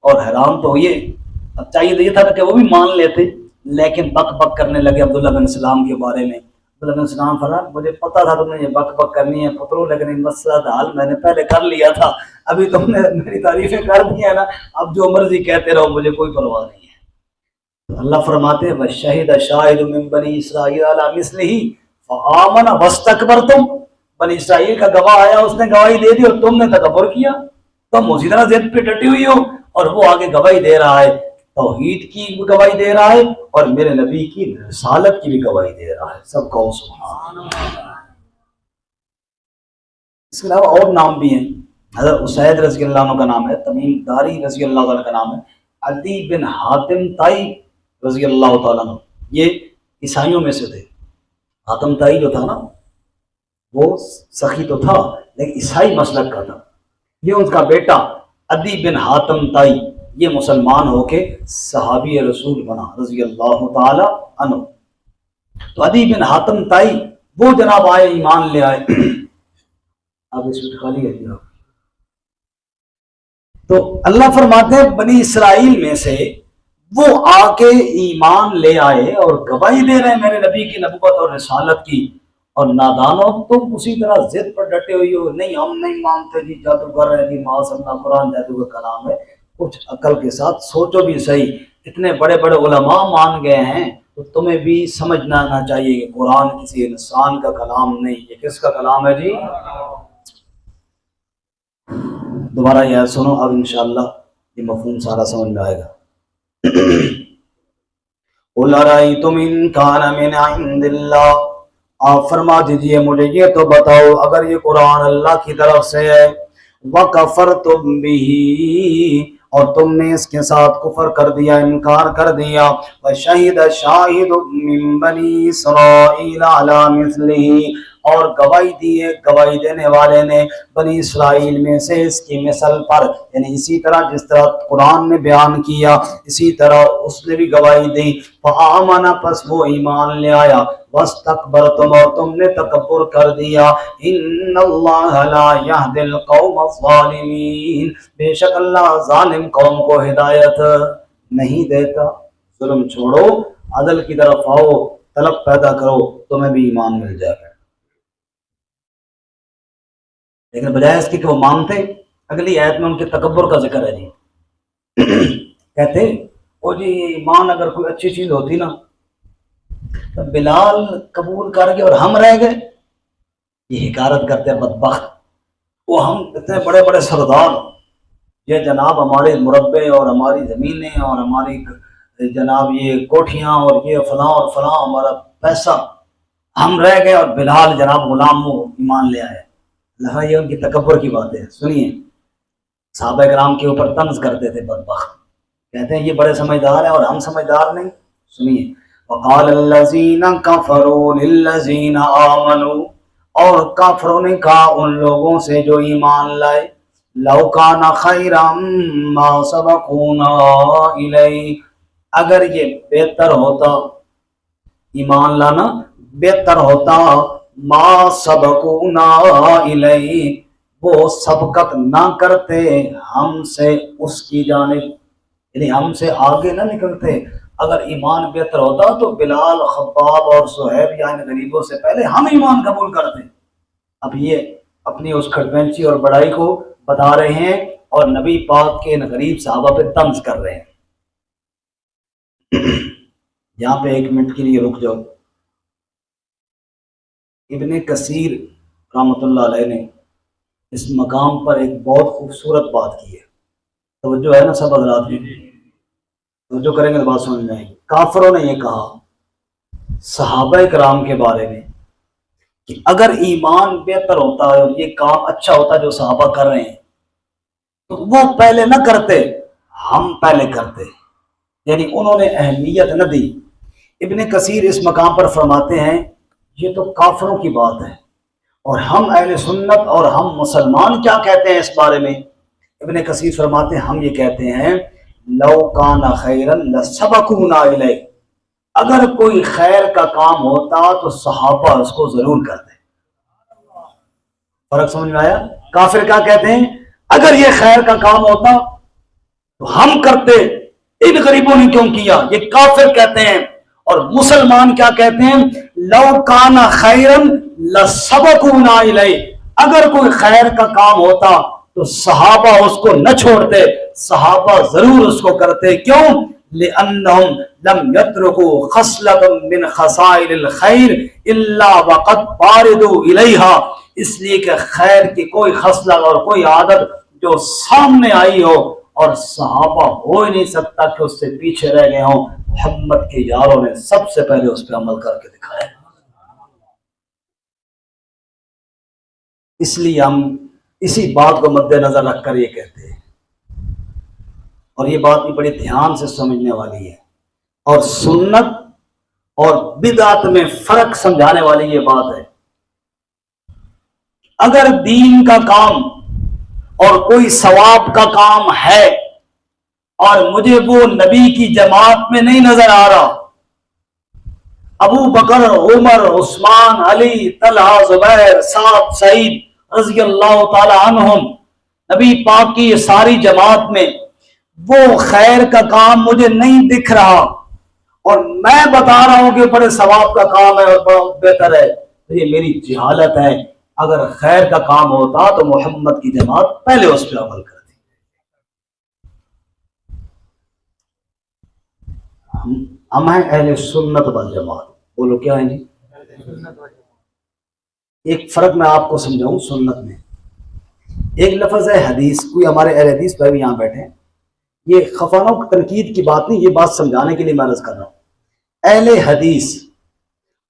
اور حیران تو ہوئے اب چاہیے تو یہ تھا کہ وہ بھی مان لیتے، لیکن بک بک کرنے لگے عبداللہ بن سلام کے بارے میں۔ عبداللہ بن سلام فرمایا مجھے پتا تھا تم نے یہ بک بک کرنی ہے پترو، لیکن یہ مسئلہ کا حل میں نے پہلے کر لیا تھا، ابھی تم نے میری تعریفیں کر دی ہیں نا، اب جو مرضی کہتے رہو مجھے کوئی پرواہ نہیں ہے۔ تو اللہ فرماتے ہیں وَشَهِدَ شَاهِدٌ مِّن بَنِي إِسْرَائِيلَ عَلَىٰ مِثْلِهِ فَآمَنَ وَاسْتَكْبَرْتُمْ، بنی اسرائیل کا گواہ آیا، اس نے گواہی دے دی اور تم نے تکبر کیا، تم اسی طرح ضد پہ ڈٹی ہوئی ہو، اور وہ آگے گواہی دے رہا ہے، توحید کی بھی گواہی دے رہا ہے اور میرے نبی کی رسالت کی بھی گواہی دے رہا ہے۔ سب کہو سبحان اللہ۔ اس کے علاوہ اور نام بھی ہیں، حضرت اسید رضی اللہ عنہ کا نام ہے، تمیم داری رضی اللہ عنہ کا نام ہے، عدی بن حاتم طائی رضی اللہ تعالیٰ عنہ، یہ عیسائیوں میں سے تھے۔ حاتم طائی جو تھا نا وہ سخی تو تھا لیکن عیسائی مسلک کا تھا، یہ ان کا بیٹا عدی بن حاتم طائی یہ مسلمان ہو کے صحابی رسول بنا رضی اللہ تعالی عنہ۔ تو عدی بن حاتم طائی وہ جناب آئے، ایمان لے آئے۔ اب اس وقت خالی ہے جی آپ۔ تو اللہ فرماتے ہیں بنی اسرائیل میں سے وہ آ کے ایمان لے آئے اور گواہی دے رہے ہیں میرے نبی کی نبوت اور رسالت کی، اور نادانوں تم اسی طرح ضد پر ڈٹے ہوئی ہو، نہیں ہم نہیں مانتے جی، جادوگر ہے جی، معاذ اللہ قرآن جادو کا کلام ہے۔ کچھ عقل کے ساتھ سوچو بھی صحیح، اتنے بڑے بڑے علماء مان گئے ہیں تو تمہیں بھی سمجھنا آنا چاہیے کہ قرآن کسی انسان کا کلام نہیں، یہ کس کا کلام ہے جی؟ دوبارہ یہ سنو، اب انشاءاللہ یہ مفہوم سارا سمجھ میں آئے گا۔ قُلْ أَرَأَيْتُمْ إِنْ كَانَ مِنْ عِنْدِ اللَّهِ، آپ فرما دیجئے مجھے یہ تو بتاؤ اگر یہ قرآن اللہ کی طرف سے ہے، وَكَفَرْتُمْ بِهِ، اور تم نے اس کے ساتھ کفر کر دیا، انکار کر دیا، وَشَهِدَ شَاهِدٌ مِّن بَنِي إِسْرَائِيلَ عَلَىٰ مِثْلِهِ، اور گواہی دیے گواہی دینے والے نے بنی اسرائیل میں سے اس کی مثل پر، یعنی اسی طرح جس طرح قرآن نے بیان کیا اسی طرح اس نے بھی گواہی دی، فآمن، پس وہ ایمان لے آیا، واستکبرتم، اور تم نے تکبر کر دیا، ان اللہ لا یہدی القوم الظالمین، بے شک اللہ ظالم قوم کو ہدایت نہیں دیتا۔ ظلم چھوڑو، عدل کی طرف آؤ، طلب پیدا کرو، تمہیں بھی ایمان مل جائے گا۔ لیکن بجائے اس کی کہ وہ مانتے، اگلی آیت میں ان کے تکبر کا ذکر ہے جی۔ کہتے وہ جی ایمان اگر کوئی اچھی چیز ہوتی نا تو بلال قبول کر کے اور ہم رہ گئے، یہ حکارت کرتے ہیں بدبخت، وہ ہم اتنے بڑے بڑے سردار، یہ جناب ہمارے مربع اور ہماری زمینیں اور ہماری جناب یہ کوٹھیاں اور یہ فلاں اور فلاں ہمارا پیسہ، ہم رہ گئے اور بلال جناب غلام وہ ایمان لے آئے۔ اللہ یہ ان کی تکبر کی باتیں ہیں، سنیے۔ صحابہ کرام کے اوپر طنز کرتے تھے بدبخت، کہتے ہیں یہ بڑے سمجھدار ہیں اور ہم سمجھدار نہیں۔ سنیے، وقال الذین کفروا للذین آمنوا، اور کافروں نے کہا ان لوگوں سے جو ایمان لائے، لو کان خیرا ما سبقونا الیہ، اگر یہ بہتر ہوتا، ایمان لانا بہتر ہوتا، ما سبقونا الیہ، وہ سبقت نہ کرتے ہم سے اس کی جانب، یعنی ہم سے آگے نہ نکلتے۔ اگر ایمان بہتر ہوتا تو بلال، خباب اور صہیب یا ان غریبوں سے پہلے ہم ایمان قبول کرتے۔ اب یہ اپنی اس کھڑپینچی اور بڑائی کو بتا رہے ہیں اور نبی پاک کے ان غریب صحابہ پہ طنز کر رہے ہیں۔ یہاں پہ ایک منٹ کے لیے رک جاؤ۔ ابن کثیر رحمۃ اللہ علیہ نے اس مقام پر ایک بہت خوبصورت بات کی ہے، توجہ ہے نا سب حضرات میں؟ توجہ کریں گے تو بات سمجھ میں آئے گی۔ کافروں نے یہ کہا صحابہ کرام کے بارے میں کہ اگر ایمان بہتر ہوتا ہے اور یہ کام اچھا ہوتا جو صحابہ کر رہے ہیں تو وہ پہلے نہ کرتے، ہم پہلے کرتے، یعنی انہوں نے اہمیت نہ دی۔ ابن کثیر اس مقام پر فرماتے ہیں یہ تو کافروں کی بات ہے، اور ہم اہل سنت اور ہم مسلمان کیا کہتے ہیں اس بارے میں؟ ابن کثیر فرماتے ہیں ہم یہ کہتے ہیں لو کان خیرا لسبقونا الیہ، اگر کوئی خیر کا کام ہوتا تو صحابہ اس کو ضرور کرتے۔ فرق سمجھ میں آیا؟ کافر کیا کہتے ہیں؟ اگر یہ خیر کا کام ہوتا تو ہم کرتے ان غریبوں نے کیوں کیا؟ یہ کافر کہتے ہیں، اور مسلمان کیا کہتے ہیں؟ لو کان خیرن لسبقونا الیہ، اگر کوئی خیر کا کام ہوتا تو صحابہ اس کو نہ چھوڑتے، صحابہ ضرور اس کو کرتے۔ کیوں؟ لأنہم لم یترکوا خصلۃ من خصائل الخیر الا وقد باردوا الیہا، اس لیے کہ خیر کی کوئی خصلت اور کوئی عادت جو سامنے آئی ہو اور صحابہ ہو ہی نہیں سکتا کہ اس سے پیچھے رہ گئے ہوں، محمد کے یاروں نے سب سے پہلے اس پہ عمل کر کے دکھایا۔ اس لیے ہم اسی بات کو مد نظر رکھ کر یہ کہتے ہیں، اور یہ بات بھی بڑی دھیان سے سمجھنے والی ہے، اور سنت اور بدعت میں فرق سمجھانے والی یہ بات ہے۔ اگر دین کا کام اور کوئی ثواب کا کام ہے اور مجھے وہ نبی کی جماعت میں نہیں نظر آ رہا، ابو بکر، عمر، عثمان، علی، طلحہ، زبیر، سعد، سعید رضی اللہ تعالی عنہم، نبی پاک کی یہ ساری جماعت میں وہ خیر کا کام مجھے نہیں دکھ رہا، اور میں بتا رہا ہوں کہ بڑے ثواب کا کام ہے اور بڑا بہتر ہے، تو یہ میری جہالت ہے۔ اگر خیر کا کام ہوتا تو محمد کی جماعت پہلے اس پہ عمل کرتی۔ ہم ہیں اہل سنت والجماعت۔ بولو کیا ہے جی؟ ایک فرق میں آپ کو سمجھاؤں سنت میں۔ ایک لفظ ہے حدیث، کوئی ہمارے اہل حدیث بھائی بھی یہاں بیٹھے ہیں، یہ خفانوں تنقید کی بات نہیں، یہ بات سمجھانے کے لیے میں عرض کر رہا ہوں۔ اہل حدیث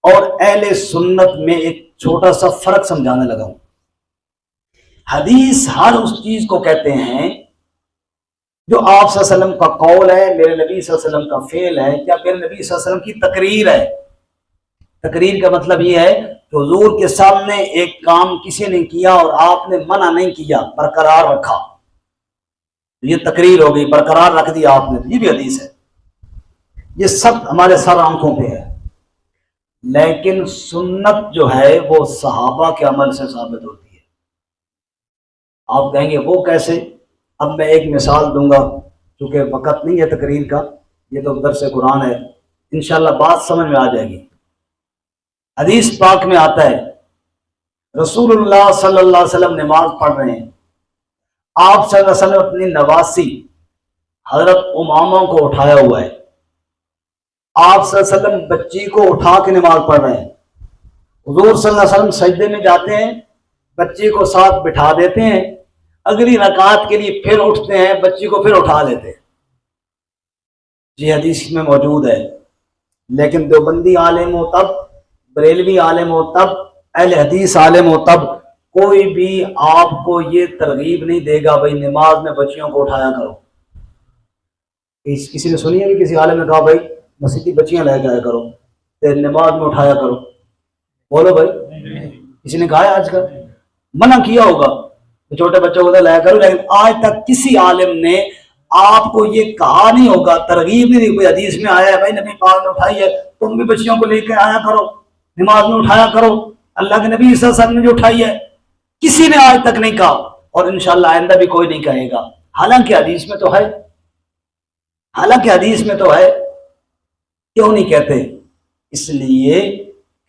اور اہل سنت میں ایک چھوٹا سا فرق سمجھانے لگا ہوں۔ حدیث ہر اس چیز کو کہتے ہیں جو آپ صلی اللہ علیہ وسلم کا قول ہے، میرے نبی صلی اللہ علیہ وسلم کا فعل ہے، یا میرے نبی صلی اللہ علیہ وسلم کی تقریر ہے۔ تقریر کا مطلب یہ ہے کہ حضور کے سامنے ایک کام کسی نے کیا اور آپ نے منع نہیں کیا، برقرار رکھا، یہ تقریر ہو گئی، برقرار رکھ دیا آپ نے، یہ بھی حدیث ہے۔ یہ سب ہمارے سر آنکھوں پہ ہے، لیکن سنت جو ہے وہ صحابہ کے عمل سے ثابت ہوتی ہے۔ آپ کہیں گے وہ کیسے؟ اب میں ایک مثال دوں گا، چونکہ وقت نہیں ہے تقریر کا، یہ تو درس قرآن ہے، انشاءاللہ بات سمجھ میں آ جائے گی۔ حدیث پاک میں آتا ہے رسول اللہ صلی اللہ علیہ وسلم نماز پڑھ رہے ہیں، آپ صلی اللہ علیہ وسلم اپنی نواسی حضرت امامہ کو اٹھایا ہوا ہے، آپ صلی اللہ علیہ وسلم بچی کو اٹھا کے نماز پڑھ رہے ہیں، حضور صلی اللہ علیہ وسلم سجدے میں جاتے ہیں، بچی کو ساتھ بٹھا دیتے ہیں، اگلی رکعت کے لیے پھر اٹھتے ہیں، بچی کو پھر اٹھا لیتے ہیں۔ یہ حدیث میں موجود ہے، لیکن دیوبندی عالم ہو تب، بریلوی عالم ہو تب، اہل حدیث عالم ہو تب، کوئی بھی آپ کو یہ ترغیب نہیں دے گا بھائی نماز میں بچیوں کو اٹھایا کرو۔ کسی نے سنی ہے کہ کسی عالم نے کہا بھائی مسجد کی بچیاں لے کے آیا کرو، نماز میں اٹھایا کرو؟ بولو بھائی، کسی نے کہا ہے؟ آج کل منع کیا ہوگا چھوٹے بچوں کو لایا کرو، لیکن آج تک کسی عالم نے آپ کو یہ کہا نہیں ہوگا، ترغیب نہیں دی، کوئی حدیث میں آیا ہے بھائی نبی پاک نے اٹھائی ہے، تم بھی بچیوں کو لے کے آیا کرو، نماز میں اٹھایا کرو، اللہ کے نبی صلی اللہ علیہ وسلم نے جو اٹھائی ہے، کسی نے آج تک نہیں کہا، اور انشاءاللہ آئندہ بھی کوئی نہیں کہے گا۔ حالانکہ حدیث میں تو ہے، حالانکہ حدیث میں تو ہے، کیوں نہیں کہتے؟ اس لیے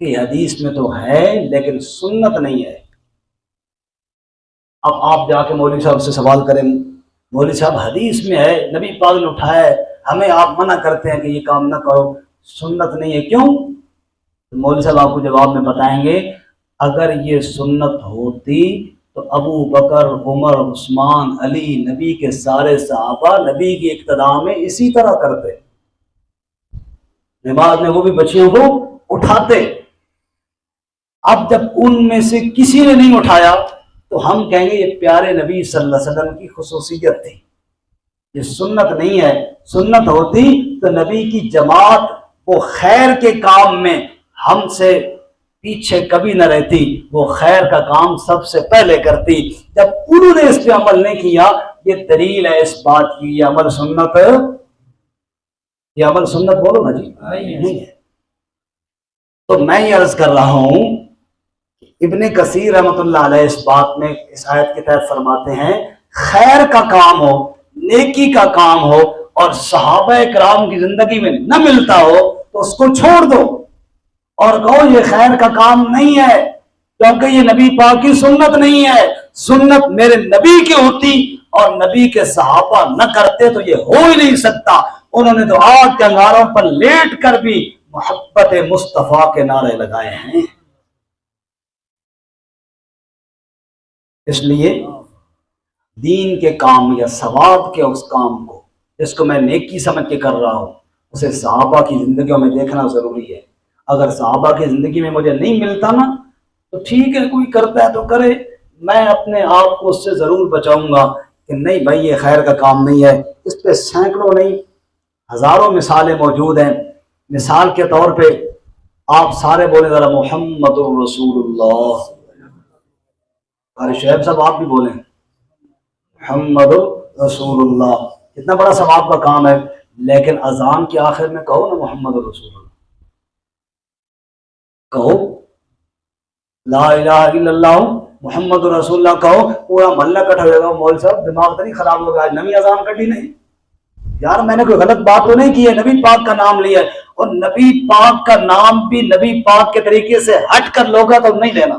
کہ حدیث میں تو ہے لیکن سنت نہیں ہے۔ اب آپ جا کے مولوی صاحب سے سوال کریں، مولوی صاحب حدیث میں ہے نبی پاک نے اٹھایا ہے، ہمیں آپ منع کرتے ہیں کہ یہ کام نہ کرو، سنت نہیں ہے، کیوں؟ مولوی صاحب آپ کو جواب میں بتائیں گے اگر یہ سنت ہوتی تو ابو بکر، عمر، عثمان، علی، نبی کے سارے صحابہ نبی کی اقتداء میں اسی طرح کرتے، نماز میں وہ بھی بچیوں کو اٹھاتے۔ اب جب ان میں سے کسی نے نہیں اٹھایا تو ہم کہیں گے یہ پیارے نبی صلی اللہ علیہ وسلم کی خصوصیت تھی، یہ سنت نہیں ہے۔ سنت ہوتی تو نبی کی جماعت وہ خیر کے کام میں ہم سے پیچھے کبھی نہ رہتی، وہ خیر کا کام سب سے پہلے کرتی۔ جب انہوں نے اس پہ عمل نہیں کیا، یہ دلیل ہے اس بات کی یہ عمل سنت، یہ عمل سنت بولو نا جی نہیں ہے۔ تو میں یہ عرض کر رہا ہوں، ابن کثیر رحمۃ اللہ علیہ اس بات میں اس آیت کے تحت فرماتے ہیں خیر کا کام ہو، نیکی کا کام ہو اور صحابہ کرام کی زندگی میں نہ ملتا ہو تو اس کو چھوڑ دو اور کہو یہ خیر کا کام نہیں ہے، کیونکہ یہ نبی پاک کی سنت نہیں ہے، سنت میرے نبی کی ہوتی اور نبی کے صحابہ نہ کرتے تو یہ ہو ہی نہیں سکتا۔ انہوں نے تو آگ کے انگاروں پر لیٹ کر بھی محبت مصطفیٰ کے نعرے لگائے ہیں۔ اس لیے دین کے کام یا ثواب کے اس کام کو جس کو میں نیکی سمجھ کے کر رہا ہوں اسے صحابہ کی زندگیوں میں دیکھنا ضروری ہے۔ اگر صحابہ کی زندگی میں مجھے نہیں ملتا نا تو ٹھیک ہے، کوئی کرتا ہے تو کرے، میں اپنے آپ کو اس سے ضرور بچاؤں گا کہ نہیں بھائی یہ خیر کا کام نہیں ہے۔ اس پہ سینکڑوں نہیں ہزاروں مثالیں موجود ہیں۔ مثال کے طور پہ آپ سارے بولیں ذرا محمد الرسول اللہ، ارے شعیب صاحب آپ بھی بولیں محمد رسول اللہ، کتنا بڑا ثواب کا کام ہے۔ لیکن اذان کے آخر میں کہو نا محمد رسول اللہ، کہو لا الہ الا اللہ محمد رسول اللہ کہو، پورا محلہ کٹھا ہو جائے گا۔ مول صاحب دماغ تو نہیں خراب ہوگا، آج نئی اذان کٹی نہیں یار، میں نے کوئی غلط بات تو نہیں کی ہے، نبی پاک کا نام لیا ہے، اور نبی پاک کا نام بھی نبی پاک کے طریقے سے ہٹ کر لوگا تو نہیں لینا،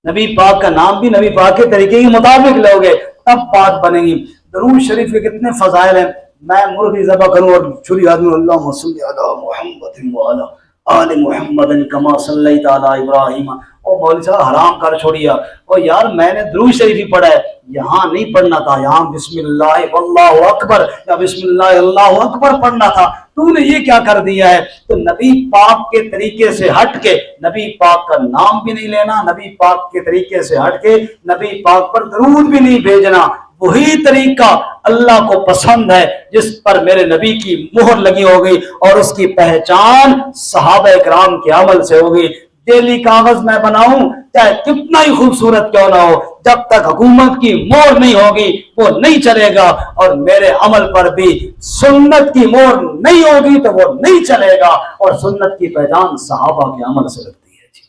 نبی پاک کا نام بھی نبی پاک کے طریقے کے مطابق لوگے تب بات بنے گی۔ درود شریف کے کتنے فضائل ہیں، میں مرغی ذبح کروں اور چھری آدمی اللہم صلی علی محمد وعلی آل محمد کما صلیت علی ابراہیم، او مولوی صاحب حرام کر چھوڑیا، او یار میں نے درود شریف ہی پڑھا ہے، یہاں نہیں پڑھنا تھا، یہاں بسم اللہ واللہ اکبر یا بسم اللہ اللہ اکبر پڑھنا تھا، تو نے یہ کیا کر دیا ہے؟ تو نبی پاک کے طریقے سے ہٹ کے نبی پاک کا نام بھی نہیں لینا، نبی پاک کے طریقے سے ہٹ کے نبی پاک پر درود بھی نہیں بھیجنا۔ وہی طریقہ اللہ کو پسند ہے جس پر میرے نبی کی مہر لگی ہوگی اور اس کی پہچان صحابہ کرام کے عمل سے ہوگی۔ ڈیلی کاغذ میں بناؤں چاہے کتنا ہی خوبصورت کیوں نہ ہو، جب تک حکومت کی مہر نہیں ہوگی وہ نہیں چلے گا، اور میرے عمل پر بھی سنت کی مہر نہیں ہوگی تو وہ نہیں چلے گا، اور سنت کی پہچان صحابہ کے عمل سے لگتی ہے جی۔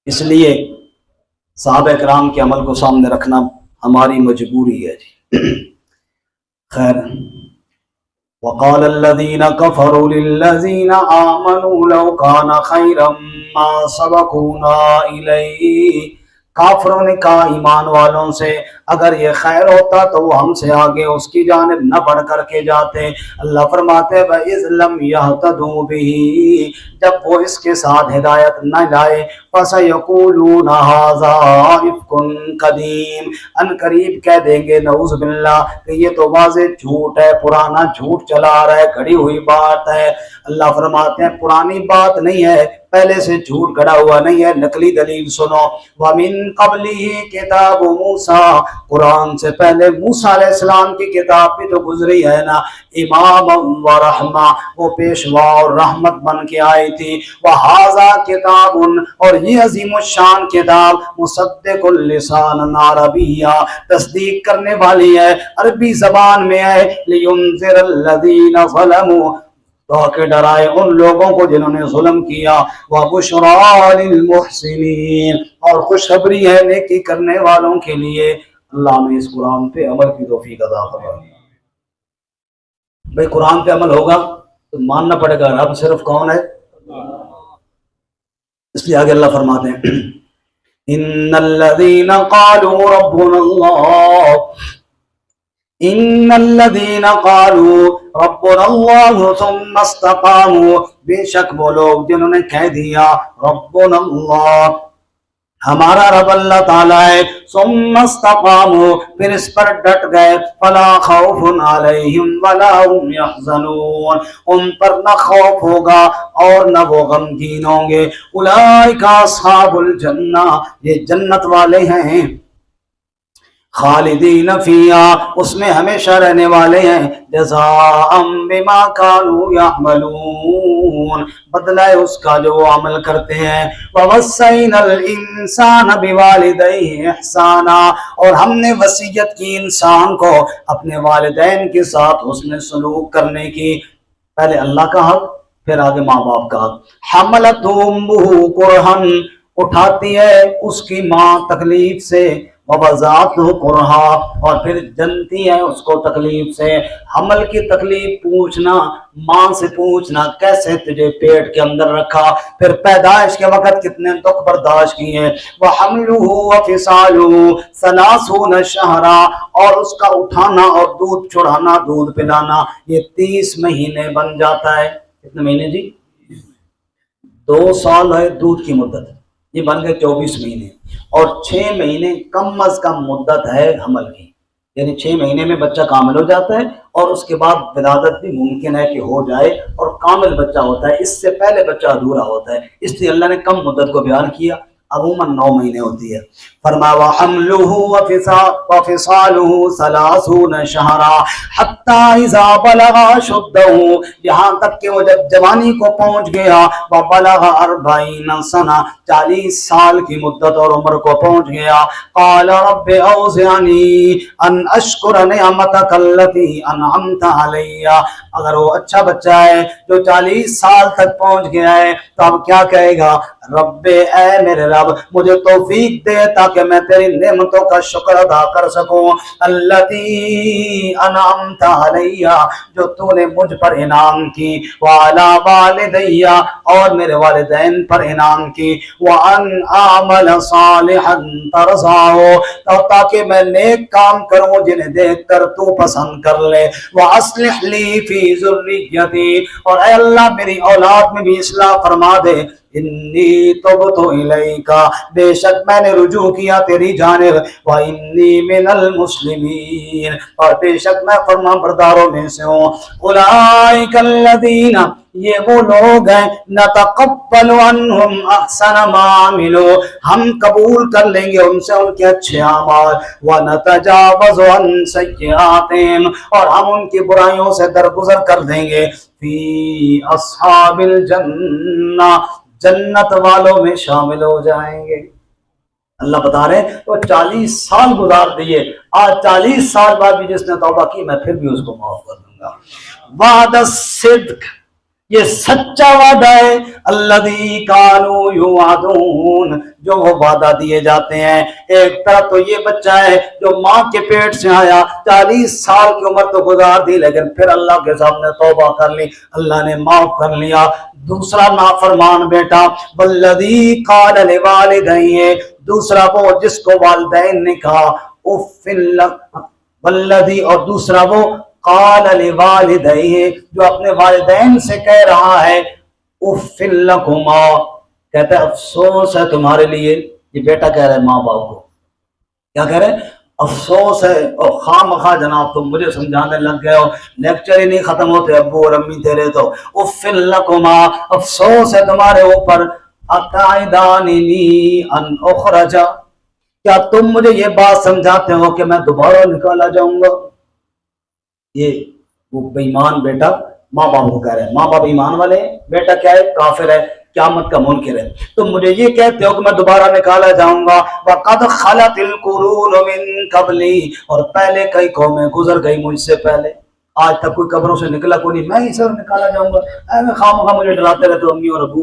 اس لیے صحابہ کرام کے عمل کو سامنے رکھنا ہماری مجبوری ہے جی۔ خیر، وقال الذين كفروا للذين آمنوا لو كان خيرا ما سبقونا إليه، کافروں نے کہا ایمان والوں سے اگر یہ خیر ہوتا تو وہ ہم سے آگے اس کی جانب نہ بڑھ کر کے جاتے۔ اللہ فرماتے وَإِذْ لَمْ يَهْتَدُوا بِهِ، جب وہ اس کے ساتھ ہدایت نہ لائے، فَسَيَقُولُونَ هَذَا إِفْكٌ قَدِيمٌ، ان قریب کہہ دیں گے نعوذ باللہ کہ یہ تو واضح جھوٹ ہے، پرانا جھوٹ چلا آ رہا ہے، گھڑی ہوئی بات ہے۔ اللہ فرماتے ہیں پرانی بات نہیں ہے، پہلے سے جھوٹ گھڑا ہوا نہیں ہے، نقلی دلیل سنو۔ وَمِن قَبْلِهِ کتاب موسیٰ، قرآن سے پہلے موسیٰ علیہ السلام کی کتاب بھی تو گزری ہے نا، امام و رحمہ، وہ پیشوا اور رحمت بن کے آئی تھی۔ وَهَذَا کتاب، اور یہ عظیم الشان کتاب مصدق اللسان عربیہ، تصدیق کرنے والی ہے، عربی زبان میں ہے، لِيُنذِرَ الَّذِينَ ظَلَمُوا، تاکہ ڈرائے ان لوگوں کو جنہوں نے ظلم کیا، وَبُشْرَىٰ لِلْمُحْسِنِينَ، اور خوشخبری ہے نیکی کرنے والوں کے لیے۔ اللہ ہمیں اس قرآن پہ عمل کی توفیق عطا فرمائے۔ بھئی قرآن پہ عمل ہوگا تو ماننا پڑے گا رب صرف کون ہے، اس لیے آگے اللہ فرماتے ہیں ان الذین قالوا ربنا اللہ، ان الذین قالوا ربنا اللہ ثم استقاموا، بے شک وہ لوگ جنہوں نے کہہ دیا ربنا اللہ، ہمارا رب اللہ تعالیٰ ہے، ثم استقاموا، پھر اس پر ڈٹ گئے، فلا خوف علیہم ولا هم یحزنون، ان پر نہ خوف ہوگا اور نہ وہ غمگین ہوں گے۔ اولئک اصحاب الجنہ، یہ جنت والے ہیں، خالدین فیہا، اس میں ہمیشہ رہنے والے ہیں، جزاء بما کانوا یعملون، بدلہ ہے اس کا جو وہ عمل کرتے ہیں۔ ووصینا الانسان بوالدیہ احسانا، اور ہم نے وصیت کی انسان کو اپنے والدین کے ساتھ حسن سلوک کرنے کی، پہلے اللہ کا حق پھر آگے ماں باپ کا حق۔ حملتہ امہ کرہن، اٹھاتی ہے اس کی ماں تکلیف سے، ووضعته کرہا، اور پھر جنتی ہے اس کو تکلیف سے، حمل کی تکلیف پوچھنا، ماں سے پوچھنا کیسے تجھے پیٹ کے اندر رکھا، پھر پیدائش کے وقت کتنے دکھ برداشت کیے، وحملہ وفصالہ ثلاثون شہرا، اور اس کا اٹھانا اور دودھ چڑھانا، دودھ پلانا، یہ 30 مہینے بن جاتا ہے۔ کتنے مہینے جی؟ 2 سال ہے دودھ کی مدت، یہ بن گئے 24 مہینے، اور 6 مہینے کم از کم مدت ہے حمل کی، یعنی 6 مہینے میں بچہ کامل ہو جاتا ہے، اور اس کے بعد ولادت بھی ممکن ہے کہ ہو جائے اور کامل بچہ ہوتا ہے، اس سے پہلے بچہ ادھورا ہوتا ہے، اس لیے اللہ نے کم مدت کو بیان کیا، عموماً 9 مہینے ہوتی ہے۔ فرمایا وحملہ وفصالہ 30 شہرا حتی اذا بلغ شدہ، یہاں تک کہ وہ جب جوانی کو پہنچ گیا، وبلغ 40 سنہ، 40 سال کی مدت اور عمر کو پہنچ گیا، قال رب اوزعنی ان اشکر نعمتک التی انعمت علی، اگر وہ اچھا بچہ ہے جو 40 سال تک پہنچ گیا ہے تو اب کیا کہے گا؟ رب اے میرے رب مجھے توفیق دے تاکہ میں تیری نعمتوں کا شکر ادا کر سکوں، التی انعمت علی، جو تو نے مجھ پر انعام کی، وعلی والدی، اور میرے والدین پر انعام کی، وان اعمل صالحا ترضاه، تاکہ میں نیک کام کروں جنہیں دیکھ کر تو پسند کر لے، واصلح لی فی ذریتی، اور اے اللہ میری اولاد میں بھی اصلاح فرما دے، انی تبت الیک، بے شک میں نے رجوع کیا تیری جانب، وانی من المسلمین، اور بے شک میں فرما برداروں میں سے ہوں، اولئک الذین، یہ وہ لوگ ہیں، نتقبل عنہم احسن ما عملوا، ہم قبول کر لیں گے ان سے ان کے اچھے اعمال، ونتجاوز عن سیئاتہم، اور ہم ان کی برائیوں سے درگزر کر دیں گے، فی اصحاب الجنہ، جنت والوں میں شامل ہو جائیں گے۔ اللہ بتا رہے ہیں تو 40 سال گزار دیے، آج 40 سال بعد بھی جس نے توبہ کی میں پھر بھی اس کو معاف کر دوں گا۔ وعد الصدق، یہ سچا وعدہ ہے، الذی کانوا یوعدون، جو وہ وعدہ دیے جاتے ہیں۔ ایک طرف تو یہ بچہ ہے جو ماں کے پیٹ سے آیا، 40 سال کی عمر تو گزار دی لیکن پھر اللہ کے سامنے توبہ کر لی، اللہ نے معاف کر لیا۔ دوسرا نافرمان بیٹا، والذی قال لوالدیہ، دوسرا وہ جس کو والدین نے کہا اف لک، والذی، اور دوسرا وہ قال لوالدیہ، جو اپنے والدین سے کہہ رہا ہے اف لکما، کہتا ہے افسوس ہے تمہارے لیے، یہ بیٹا کہہ رہا ہے ماں باپ کو، کیا کہہ رہے ہیں؟ افسوس ہے، اور خواہ مخواہ جناب تم مجھے سمجھانے لگ گئے ہو، لیکچر ہی نہیں ختم ہوتے ابو اور امی تیرے تو، اف لکما، افسوس ہے تمہارے اوپر، اتعداننی ان اخرج، کیا تم مجھے یہ بات سمجھاتے ہو کہ میں دوبارہ نکالا جاؤں گا؟ یہ وہ بے ایمان بیٹا ماں باپ کو کہہ رہے ہیں، ماں باپ ایمان والے ہیں، بیٹا کیا ہے؟ کافر ہے، قیامت کا منکر ہے، تم مجھے یہ کہتے ہو کہ میں دوبارہ نکالا جاؤں گا، وَقَدْ خَلَتِ الْقُرُونُ مِن قَبْلِي، اور پہلے کئی قومیں گزر گئی مجھ سے پہلے، آج تک کوئی قبروں سے نکلا کوئی نہیں، میں ہی سر نکالا جاؤں گا، اے خواہ مخواہ مجھے ڈراتے رہتے ہو امی اور ابو۔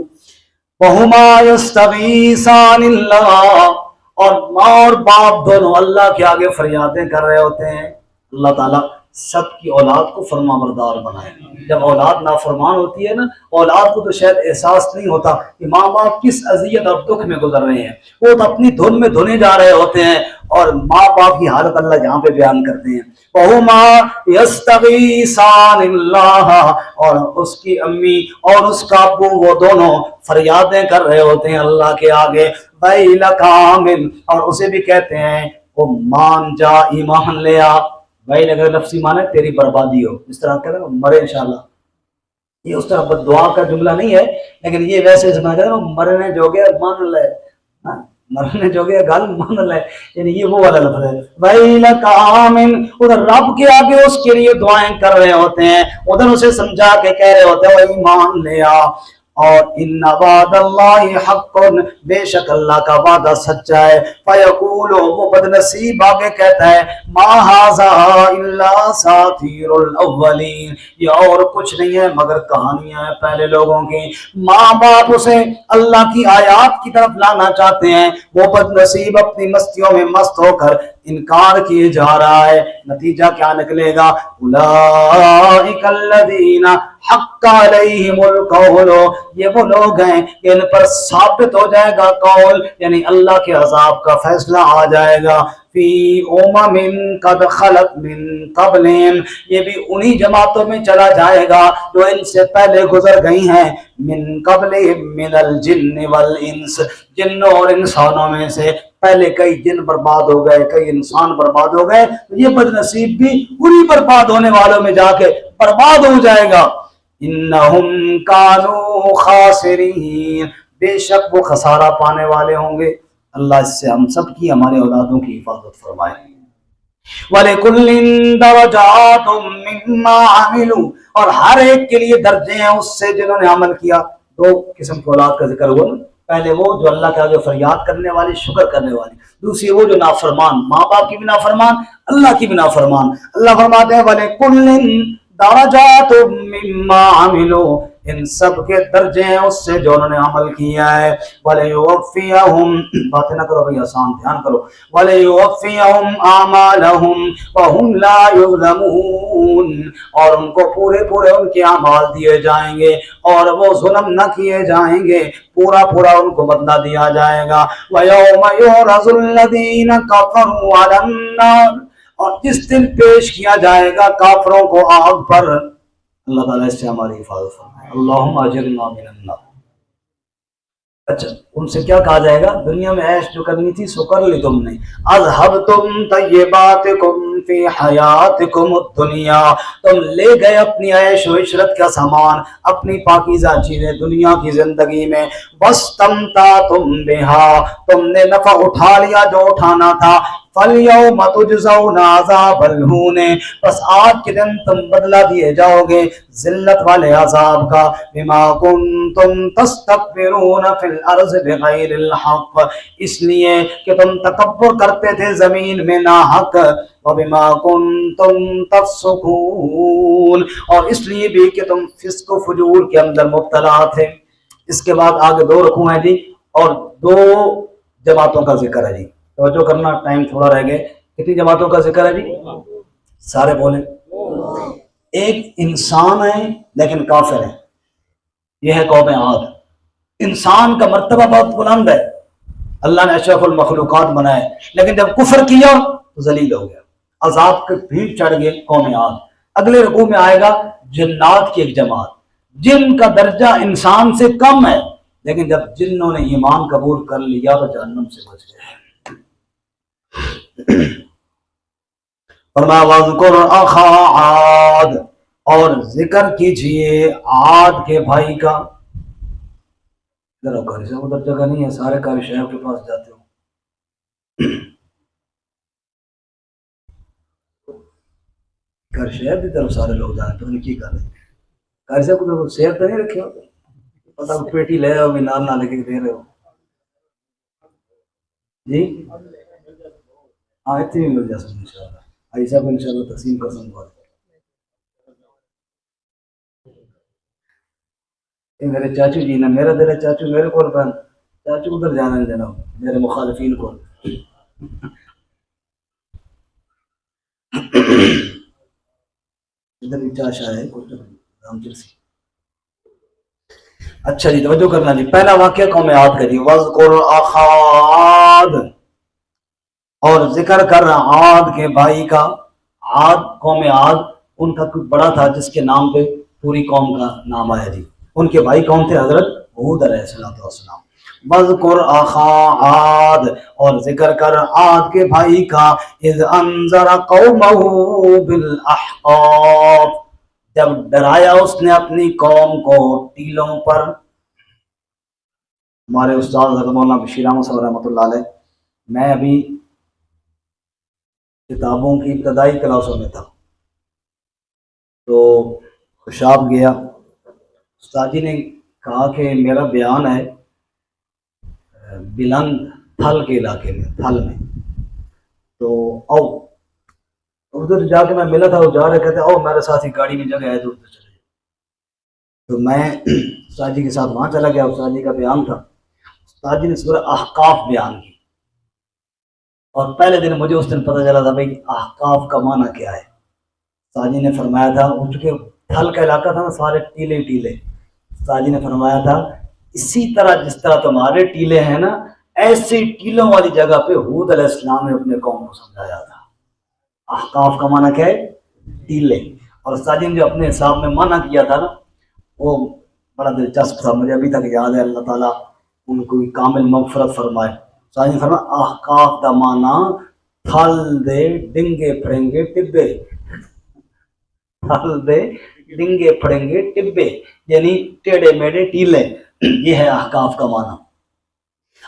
وَهُمَا يَسْتَغِيثَانِ اللَّهَ، اور ماں اور باپ دونوں اللہ کے آگے فریادیں کر رہے ہوتے ہیں، اللہ تعالیٰ سب کی اولاد کو فرما بردار بنائے۔ جب اولاد نافرمان ہوتی ہے نا، اولاد کو تو شاید احساس نہیں ہوتا کہ ماں باپ کس اذیت اور دکھ میں گزر رہے ہیں، وہ تو اپنی دھن میں دھنے جا رہے ہوتے ہیں، اور ماں باپ کی حالت اللہ یہاں پہ بیان کرتے ہیں۔ وَهُمَا يَسْتَغِيثَانِ اللَّهَ، اور اس کی امی اور اس کا ابو وہ دونوں فریادیں کر رہے ہوتے ہیں اللہ کے آگے، وَيْلَكَ آمِنْ، اور اسے بھی کہتے ہیں وہ مان جا، ایمان لے آ، بھائی اگر لفظی مانے تیری بربادی ہو، اس طرح کہہ رہے ہیں مرے انشاءاللہ، یہ اس طرح بد دعا کا جملہ نہیں ہے لیکن یہ ویسے سمجھ کہہ رہے ہیں مرنے جو گیا مان لے، مرنے جو گیا گل مان لے، یعنی یہ وہ والا لفظ ہے۔ وَيْلَكَ آمِنْ، ادھر رب کے آگے اس کے لیے دعائیں کر رہے ہوتے ہیں، ادھر اسے سمجھا کے کہہ رہے ہوتے ہیں وہ ایمان لے آ، اور ان وعد اللہ حق، بے شک اللہ کا وعدہ سچا ہے. فیقول، وہ بد نصیب آگے کہتا ہے ما ھذا الا اساطیر الاولین، یہ اور کچھ نہیں ہے مگر کہانیاں ہیں پہلے لوگوں کی. ماں باپ اسے اللہ کی آیات کی طرف لانا چاہتے ہیں، وہ بد نصیب اپنی مستیوں میں مست ہو کر انکار کیے جا رہا ہے. نتیجہ کیا نکلے گا؟ اولئک الذین حق علیہم القول، یہ وہ لوگ ہیں کہ ان پر ثابت ہو جائے گا قول، یعنی اللہ کے عذاب کا فیصلہ آ جائے گا. فی امم قد خلت من قبلہم، یہ بھی انہی جماعتوں میں چلا جائے گا جو ان سے پہلے گزر گئی ہیں. من قبلہم من الجن والانس، جنوں اور انسانوں میں سے پہلے کئی جن برباد ہو گئے، کئی انسان برباد ہو گئے، یہ بد نصیب بھی انہی برباد ہونے والوں میں جا کے برباد ہو جائے گا. انہم کانوا خاسرین، بے شک وہ خسارہ پانے والے ہوں گے. اللہ اس سے ہم سب کی، ہمارے اولادوں کی حفاظت فرمائے. وَلِكُلٍّ دَرَجَاتٌ مِّمَّا عَمِلُوا، اور ہر ایک کے لیے درجے ہیں اس سے جنہوں نے عمل کیا. دو قسم کی اولاد کا ذکر ہوا نا، پہلے وہ جو اللہ کے آگے فریاد کرنے والی، شکر کرنے والی، دوسری وہ جو نافرمان، ماں باپ کی بھی نافرمان، اللہ کی بھی نافرمان. اللہ فرماتے ہیں وَلِكُلٍّ درجات مما عملوا، ان سب کے درجے ہیں اس سے جو انہوں نے عمل کیا ہے. وَلَيُوَفِّيَهُمْ، باتیں نہ کرو بھئی، آسان دھیان کرو. وَلَيُوَفِّيَهُمْ أَعْمَالَهُمْ وَهُمْ لَا يُظْلَمُونَ، اور ان کو پورے پورے ان کے اعمال دیے جائیں گے اور وہ ظلم نہ کیے جائیں گے، پورا پورا ان کو بدلہ دیا جائے گا. وَيَوْمَ يُعْرَضُ الَّذِينَ كَفَرُوا عَلَى النَّارِ، اور جس دن پیش کیا جائے گا کافروں کو آگ پر. اللہ تعالیٰ اس سے ہماری حفاظت فرمائے. اللہم اجرنا من النار. اچھا، ان سے کیا کہا جائے گا؟ دنیا میں عیش جو کرنی تھی سو کر لی تم نے. اذهبتم طیباتکم فی حیاتکم الدنیا، تم لے گئے اپنی عیش و عشرت کا سامان، اپنی پاکیزہ چیزیں دنیا کی زندگی میں. واستمتعتم بها، تم نے نفع اٹھا لیا جو اٹھانا تھا. فَالْيَوْمَ تُجْزَوْنَ عَذَابَ الْهُونِ، بس آج کے دن تم بدلہ دیے جاؤ گے ذلت والے عذاب کا. بِمَا كُنْتُمْ تَسْتَكْبِرُونَ فِي الْأَرْضِ بِغَيْرِ الْحَقِّ، اس لیے کہ تم تکبر کرتے تھے زمین میں ناحق. وَبِمَا كُنْتُمْ تَفْسُقُونَ، اور اس لیے بھی کہ تم فسق و فجور کے اندر مبتلا تھے. اس کے بعد آگے دو رکوع ہیں جی، اور دو جماعتوں کا ذکر ہے جی. توجہ کرنا، ٹائم تھوڑا رہ گئے. کتنی جماعتوں کا ذکر ہے جی؟ سارے بولیں. ایک انسان ہے لیکن کافر ہے، یہ ہے قوم عاد. انسان کا مرتبہ بہت بلند ہے، اللہ نے اشرف المخلوقات بنائے، لیکن جب کفر کیا تو ذلیل ہو گیا، عذاب کے بھیڑ چڑھ گئے قوم عاد. اگلے رکوع میں آئے گا جنات کی ایک جماعت، جن کا درجہ انسان سے کم ہے، لیکن جب جنوں نے ایمان قبول کر لیا تو جہنم سے بچ گئے. فرمایا وَاذْكُرْ أَخَا عَادٍ، اور ذکر کیجئے عاد کے بھائی کا. ادھر قاری صاحب ادھر جگہ نہیں ہے، سارے قاری صاحب کے پاس جاتے ہو. قاری صاحب کی طرف سارے لوگ جاتے ہیں، کی کر رہے ہیں؟ قاری صاحب کو شہر تو نہیں رکھے ہو، پتہ پیٹی لے ہو نال نہ لے کے دے رہے ہو جی. ہاں اتنی بھی مل جا سکتی ان شاء اللہ. ایسا کو انشاءاللہ تقسیم کر سکوں گا. یہ میرے چاچو جی نا، میرا دل چاچو میرے کو بن چاچو ادھر جانا نہیں دینا میرے مخالفین کو. ادھر بھی چاشا ہے رام چرسی. اچھا جی توجہ کرنا جی. پہلا واقعہ قوم عاد کا جی. وَاذْكُرْ أَخَا عَادٍ، اور ذکر کر عاد کے بھائی کا. عاد قوم عاد ان کا کوئی بڑا تھا جس کے نام پہ پوری قوم کا نام آیا جی. ان کے بھائی کون تھے؟ حضرت ہود علیہ السلام. وَاذْكُرْ أَخَا عَادٍ، اور ذکر کر عاد کے بھائی کا. اِذْ أَنذَرَ قَوْمَهُ بِالْأَحْقَافِ، جب ڈرایا اس نے اپنی قوم کو ٹیلوں پر. ہمارے استاد حضرت مولانا بشیر احمد صاحب رحمۃ اللہ علیہ، میں ابھی کتابوں کی ابتدائی کلاسوں میں تھا تو خوشاب گیا، استاد جی نے کہا کہ میرا بیان ہے بلند تھل کے علاقے میں، تھل میں، تو آؤ ادھر جا کے میں ملا تھا، وہ جا رہے کہتے آؤ میرے ساتھ ہی گاڑی میں جگہ ہے تو ادھر چلے. تو میں استاد جی کے ساتھ وہاں چلا گیا. استاد جی کا بیان تھا، استاد جی نے سورہ احقاف بیان کی، اور پہلے دن مجھے اس دن پتہ چلا تھا بھائی احقاف کا معنی کیا ہے. استاد جی نے فرمایا تھا، وہ چونکہ تھل کا علاقہ تھا نا، سارے ٹیلے ٹیلے، استاد جی نے فرمایا تھا اسی طرح جس طرح تمہارے ٹیلے ہیں نا، ایسی ٹیلوں والی جگہ پہ حود علیہ السلام نے اپنے قوم کو سمجھایا تھا. احقاف کا معنی کیا ہے؟ ٹیلے. اور استاد جی نے جو اپنے حساب میں معنی کیا تھا نا، وہ بڑا دلچسپ تھا، مجھے ابھی تک یاد ہے. اللہ تعالیٰ ان کو کامل مغفرت فرمائے. استاد جی نے فرمایا احقاف کا معنی تھل دے ڈنگے پھڑیں گے ٹبے، تھل دے ڈنگے پھڑیں گے ٹبے، یعنی ٹیڑے میڑے ٹیلے. یہ ہے احقاف کا معنی.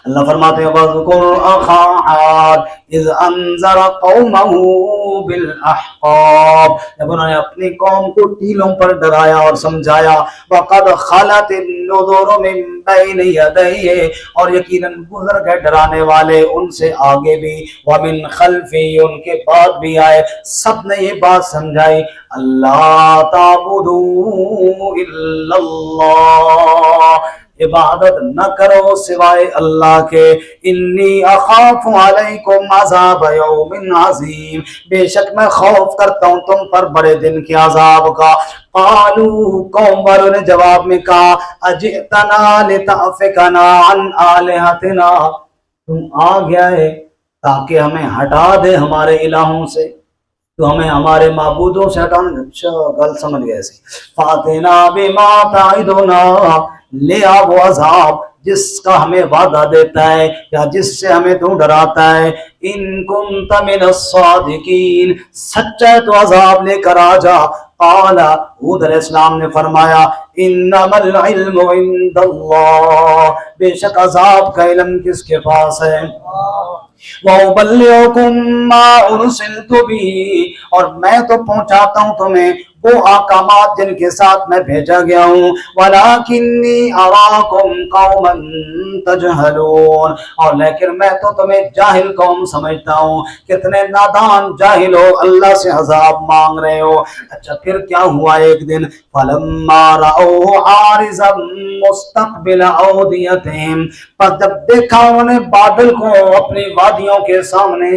اللہ فرماتے ہیں وَاذْكُرْ أَخَا عَادٍ إِذْ أَنذَرَ قَوْمَهُ بِالْأَحْقَافِ، جب انہوں نے اپنی قوم کو ٹیلوں پر ڈرایا اور سمجھایا. وَقَدْ خَلَتِ النُّذُرُ مِن بَيْنِ يَدَيْهِ، اور یقیناً گزر گئے ڈرانے والے ان سے آگے بھی، وَمِن خَلْفِهِ، ان کے بعد بھی آئے. سب نے یہ بات سمجھائی اللہ تعبدوا الا اللہ، عبادت نہ کرو سوائے اللہ کے. انی اخاف علیکم عذاب یوم عظیم، بے شک میں خوف کرتا ہوں تم پر بڑے دن کے عذاب کا. قالوا، قوم والوں نے جواب میں کہا اجئتنا لتأفکنا عن آلہتنا، تم آ گیا ہے تاکہ ہمیں ہٹا دے ہمارے الہوں سے، تو ہمیں ہمارے معبودوں سے ہٹانا. اچھا گل سمجھ گئے سی. فاتنا بما تعدنا، لے آ وہ عذاب جس کا ہمیں وعدہ دیتا ہے یا جس سے ہمیں تو ڈراتا ہے. ان کنت من الصادقین، سچا ہے تو عذاب لے کر آ جا. قال، ہود علیہ السلام نے فرمایا انما العلم عند اللہ، بے شک عذاب کا علم کس کے پاس ہے. وَأُبَلِّغُكُم مَّا أُرْسِلْتُ بِهِ، اور میں تو پہنچاتا ہوں تمہیں وہ احکامات جن کے ساتھ میں بھیجا گیا ہوں. وَلَٰكِنِّي أَرَاكُمْ قَوْمًا تَجْهَلُونَ، اور لیکن میں تو تمہیں جاہل قوم سمجھتا ہوں. کتنے نادان جاہل ہو، اللہ سے عذاب مانگ رہے ہو. اچھا پھر کیا ہوا ایک دن؟ فَلَمَّا رَأَوْهُ عَارِضًا مُسْتَقْبِلَ أَوْدِيَتِهِمْ، پس جب دیکھا انہوں نے بادل کو اپنی وادیوں کے سامنے،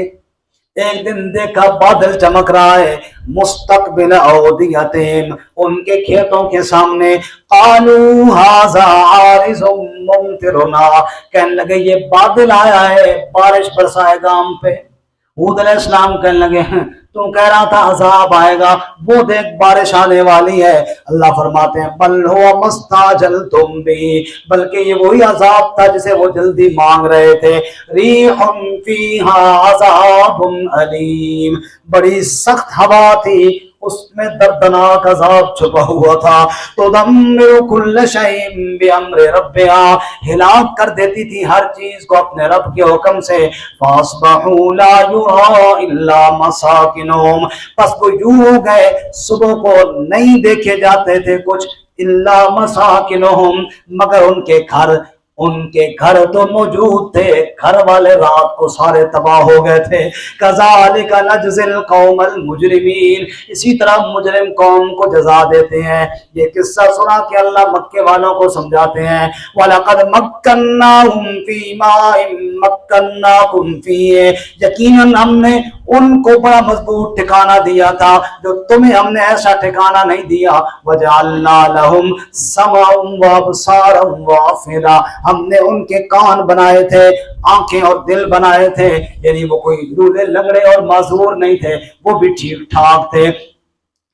ایک دن دیکھا بادل چمک رہا ہے مستقبل اودیتہم، ان کے کھیتوں کے سامنے. قالوا ھذا عارض ممطرنا، کہنے لگے یہ بادل آیا ہے بارش برسائے گا ہم پہ. ہود علیہ السلام کہنے لگے تو کہہ رہا تھا عذاب آئے گا، وہ دیکھ بارش آنے والی ہے. اللہ فرماتے ہیں بل ہوا مستعجلتم بھی، بلکہ یہ وہی عذاب تھا جسے وہ جلدی مانگ رہے تھے. ریح فیہا عذاب علیم، بڑی سخت ہوا تھی، اس میں دردناک عذاب چھپا ہوا تھا. تدمر کل شیء بامر ربها، ہلاک کر دیتی تھی ہر چیز کو اپنے رب کے حکم سے. فاصبحوا لا يرى الا مساکنهم، پس وہ یوں ہو گئے صبح کو نہیں دیکھے جاتے تھے کچھ الا مساکنهم، مگر ان کے گھر تو موجود تھے، گھر والے رات کو سارے تباہ ہو گئے تھے. کذالک نجزی القوم المجرمین، اسی طرح مجرم قوم کو جزا دیتے ہیں. یہ قصہ سنا کہ اللہ مکے والوں کو سمجھاتے ہیں وَلَقَدْ مَكَّنَّاهُمْ فِي مَاءٍ مَكَّنَّاكُمْ فِيهِ، یقیناً ہم نے ان کو بڑا مضبوط ٹھکانہ دیا تھا جو تمہیں ہم نے ایسا ٹھکانہ نہیں دیا. وَجَعَلْنَا لَهُمْ سَمْعًا وَأَبْصَارًا وَأَفْئِدَةً، ہم نے ان کے کان بنائے تھے، آنکھیں اور دل بنائے تھے، یعنی وہ کوئی لولے لنگڑے اور معذور نہیں تھے، وہ بھی ٹھیک ٹھاک تھے.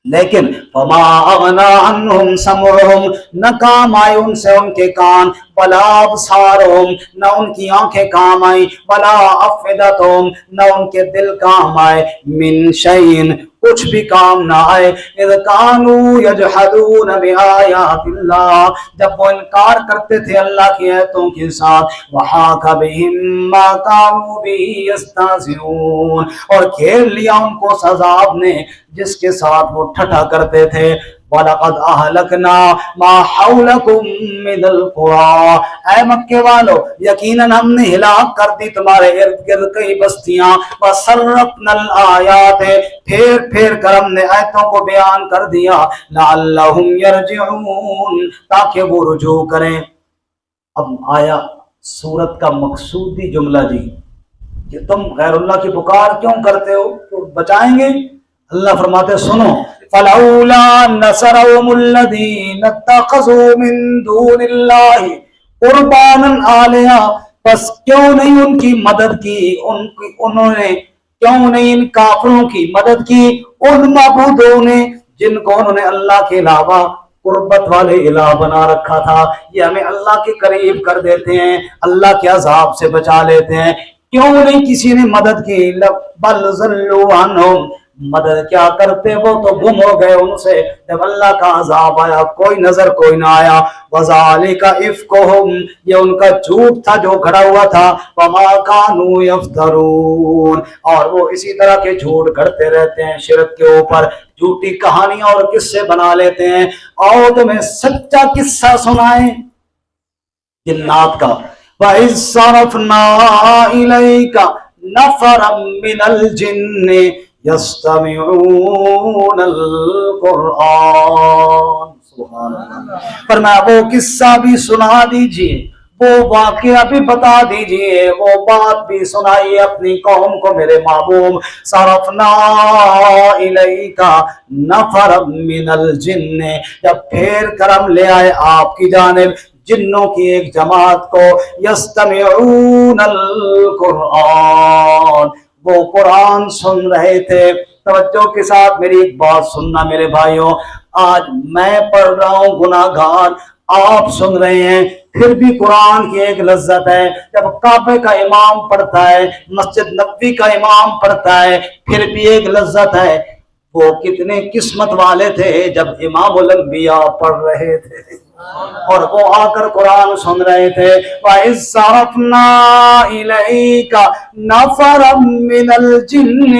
لیکن فما اغنا عنہم سمعہم، نہ کام آئے ان سے ان کے کان، ولا ابصارہم، نہ ان کی آنکھیں کام آئیں، ولا افئدتہم، نہ ان کے دل کام آئے، من شیء، کچھ بھی کام نہ آئے. اذ کانوا یجحدون بآیات اللہ، جب وہ انکار کرتے تھے اللہ کی آیتوں کے ساتھ. وحاق بہم ما کانوا بہ یستہزئون، اور گھیر لیا ان کو اس عذاب نے جس کے ساتھ وہ ٹھٹھا کرتے تھے وَلَقَدْ أَهْلَكْنَا مَا حَوْلَكُمْ مِنَ الْقُرَىٰ، اے مکے والو یقیناً ہم نے ہلاک کر دی تمہارے ارد گرد کئی بستیاں، وَصَرَّفْنَا الْآيَاتِ پھیر پھیر کر ہم نے آیتوں کو بیان کر دیا، لَعَلَّهُمْ يَرْجِعُونَ تاکہ وہ رجوع کریں۔ اب آیا سورت کا مقصودی جملہ جی کہ تم غیر اللہ کی پکار کیوں کرتے ہو، تو بچائیں گے؟ اللہ فرماتے سنو فَلَوْلَا نَصَرَهُمُ الَّذِينَ اتَّخَذُوا مِن دُونِ اللَّهِ قُرْبَانًا آلِهَةً، بس کیوں نہیں ان کی مدد کی، انہوں نے کیوں نہیں ان کافروں کی مدد کی ان معبودوں نے جن کو انہوں نے اللہ کے علاوہ قربت والے الہ بنا رکھا تھا، یہ ہمیں اللہ کے قریب کر دیتے ہیں، اللہ کے عذاب سے بچا لیتے ہیں، کیوں نہیں کسی نے مدد کی؟ بل ضلوا عنہم، مدد کیا کرتے، وہ تو گم ہو گئے ان سے، جب اللہ کا عذاب آیا کوئی نظر کوئی نہ آیا۔ وَذَلِكَ إِفْكُهُمْ، یہ ان کا جھوٹ تھا جو کھڑا ہوا تھا، وَمَا كَانُوا يَفْتَرُونَ، اور وہ اسی طرح کے جھوٹ گھڑتے رہتے ہیں شرک کے اوپر، جھوٹی کہانیاں اور قصے بنا لیتے ہیں۔ اور تمہیں سچا قصہ سنائیں جنات کا، وَإِذْ صَرَفْنَا إِلَيْكَ نَفَرًا مِّنَ الْجِنِّ يَسْتَمِعُونَ الْقُرْآنَ، سبحان اللہ، فرمایا وہ قصہ بھی سنا دیجئے، وہ واقعہ بھی بتا دیجئے، وہ بات بھی سنائیے اپنی قوم کو میرے محبوب۔ صرفنا الیک نفرا من الجن، جب پھیر کرم لے آئے آپ کی جانب جنوں کی ایک جماعت کو، یستمعون القرآن، وہ قرآن سن رہے تھے۔ توجہ کے ساتھ میری ایک بات سننا میرے بھائیوں، آج میں پڑھ رہا ہوں گناہ گار، آپ سن رہے ہیں، پھر بھی قرآن کی ایک لذت ہے۔ جب کعبے کا امام پڑھتا ہے، مسجد نبوی کا امام پڑھتا ہے، پھر بھی ایک لذت ہے۔ وہ کتنے قسمت والے تھے جب امام الانبیاء پڑھ رہے تھے اور وہ آ کر قرآن سن رہے تھے۔ وَإِذْ صَرَفْنَا إِلَيْكَ نَفَرًا مِّنَ الْجِنِّ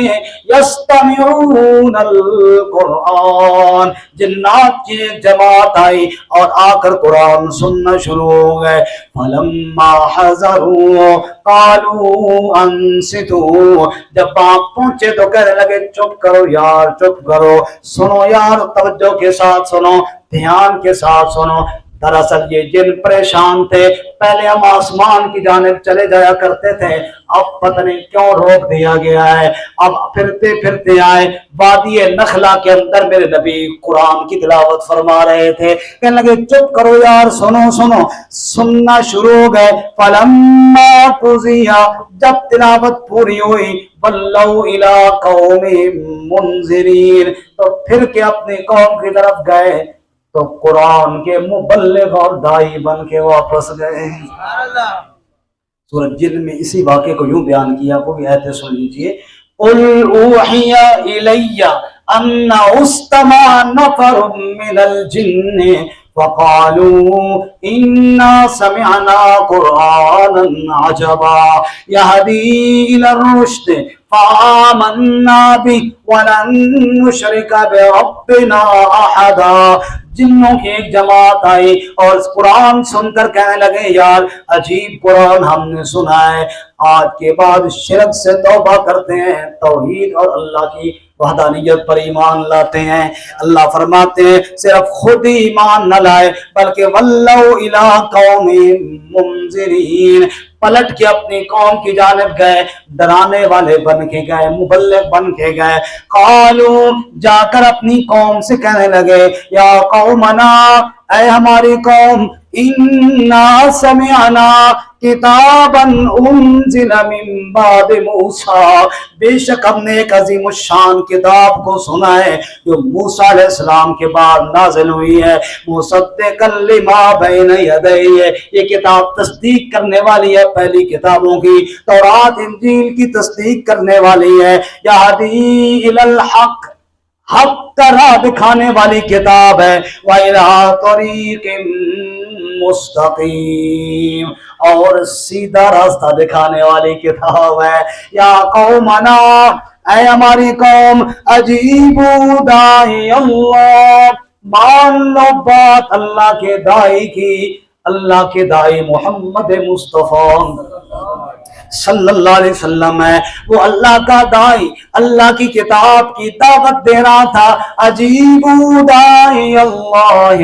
يَسْتَمِعُونَ الْقُرْآنَ، جنات کی ایک جماعت آئی اور آ کر قرآن سننا شروع ہو گئے۔ فَلَمَّا حَضَرُوا قَالُوا أَنصِتُوا، جب آپ پہنچے تو کہنے لگے چپ کرو یار، چپ کرو، سنو یار، توجہ کے ساتھ سنو، دھیان کے ساتھ سنو۔ دراصل یہ جن پریشان تھے، پہلے ہم آسمان کی جانب چلے جایا کرتے تھے، اب پتہ نہیں کیوں روک دیا گیا ہے، اب پھرتے پھرتے آئے وادی نخلا کے اندر، میرے نبی قرآن کی تلاوت فرما رہے تھے، کہنے لگے چپ کرو یار، سنو سنو، سننا شروع ہو گئے۔ فلما قضی، جب تلاوت پوری ہوئی، ولوا الی قوم منذرین، تو پھر کے اپنی قوم کی طرف گئے، تو قرآن کے مبلغ اور دائی بن کے واپس گئے۔ سورۃ جن میں اسی واقعے کو یوں بیان کیا، وہ بھی آیتیں سن لیجئے۔ قل اوحی الی ان استمع نفر من الجن فقالوا انا سمعنا قرآنا عجبا یہدی الی الرشد فآمنا به ولن نشرک بربنا احدا، جنوں کی ایک جماعت آئی اور قرآن سن کر کہنے لگے یار عجیب قرآن ہم نے سنا ہے، آج کے بعد شرک سے توبہ کرتے ہیں، توحید اور اللہ کی وحدانیت پر ایمان لاتے ہیں۔ اللہ فرماتے ہیں صرف خود ہی ایمان نہ لائے بلکہ ولوا الی قوم منذرین، پلٹ کے اپنی قوم کی جانب گئے، ڈرانے والے بن کے گئے، مبلغ بن کے گئے۔ قالوا، جا کر اپنی قوم سے کہنے لگے یا قومنا، اے ہماری قوم، انا سمعنا کتابا انزل من بعد موسیٰ، بے شک ہم نے ایک عظیم الشان کتاب کو سنا ہے جو موسیٰ علیہ السلام کے بعد نازل ہوئی ہے، مصدقا لما بین یدیہ، یہ کتاب تصدیق کرنے والی ہے پہلی کتابوں کی، تورات انجیل کی تصدیق کرنے والی ہے، یہدی الی الحق، حق کا راہ دکھانے والی کتاب ہے، وَإِلَىٰ طَرِيقٍ مستقیم، اور سیدھا راستہ دکھانے والی کتاب ہے۔ یا قومنا، اے ہماری قوم اجیبو داعی اللہ، مان لو بات اللہ کے دائی کی، اللہ کے دائی محمد مصطفیٰ صلی اللہ علیہ وسلم ہے، وہ اللہ کا دائی اللہ کی کتاب کی دعوت دے رہا تھا۔ عجیبو دائی اللہ،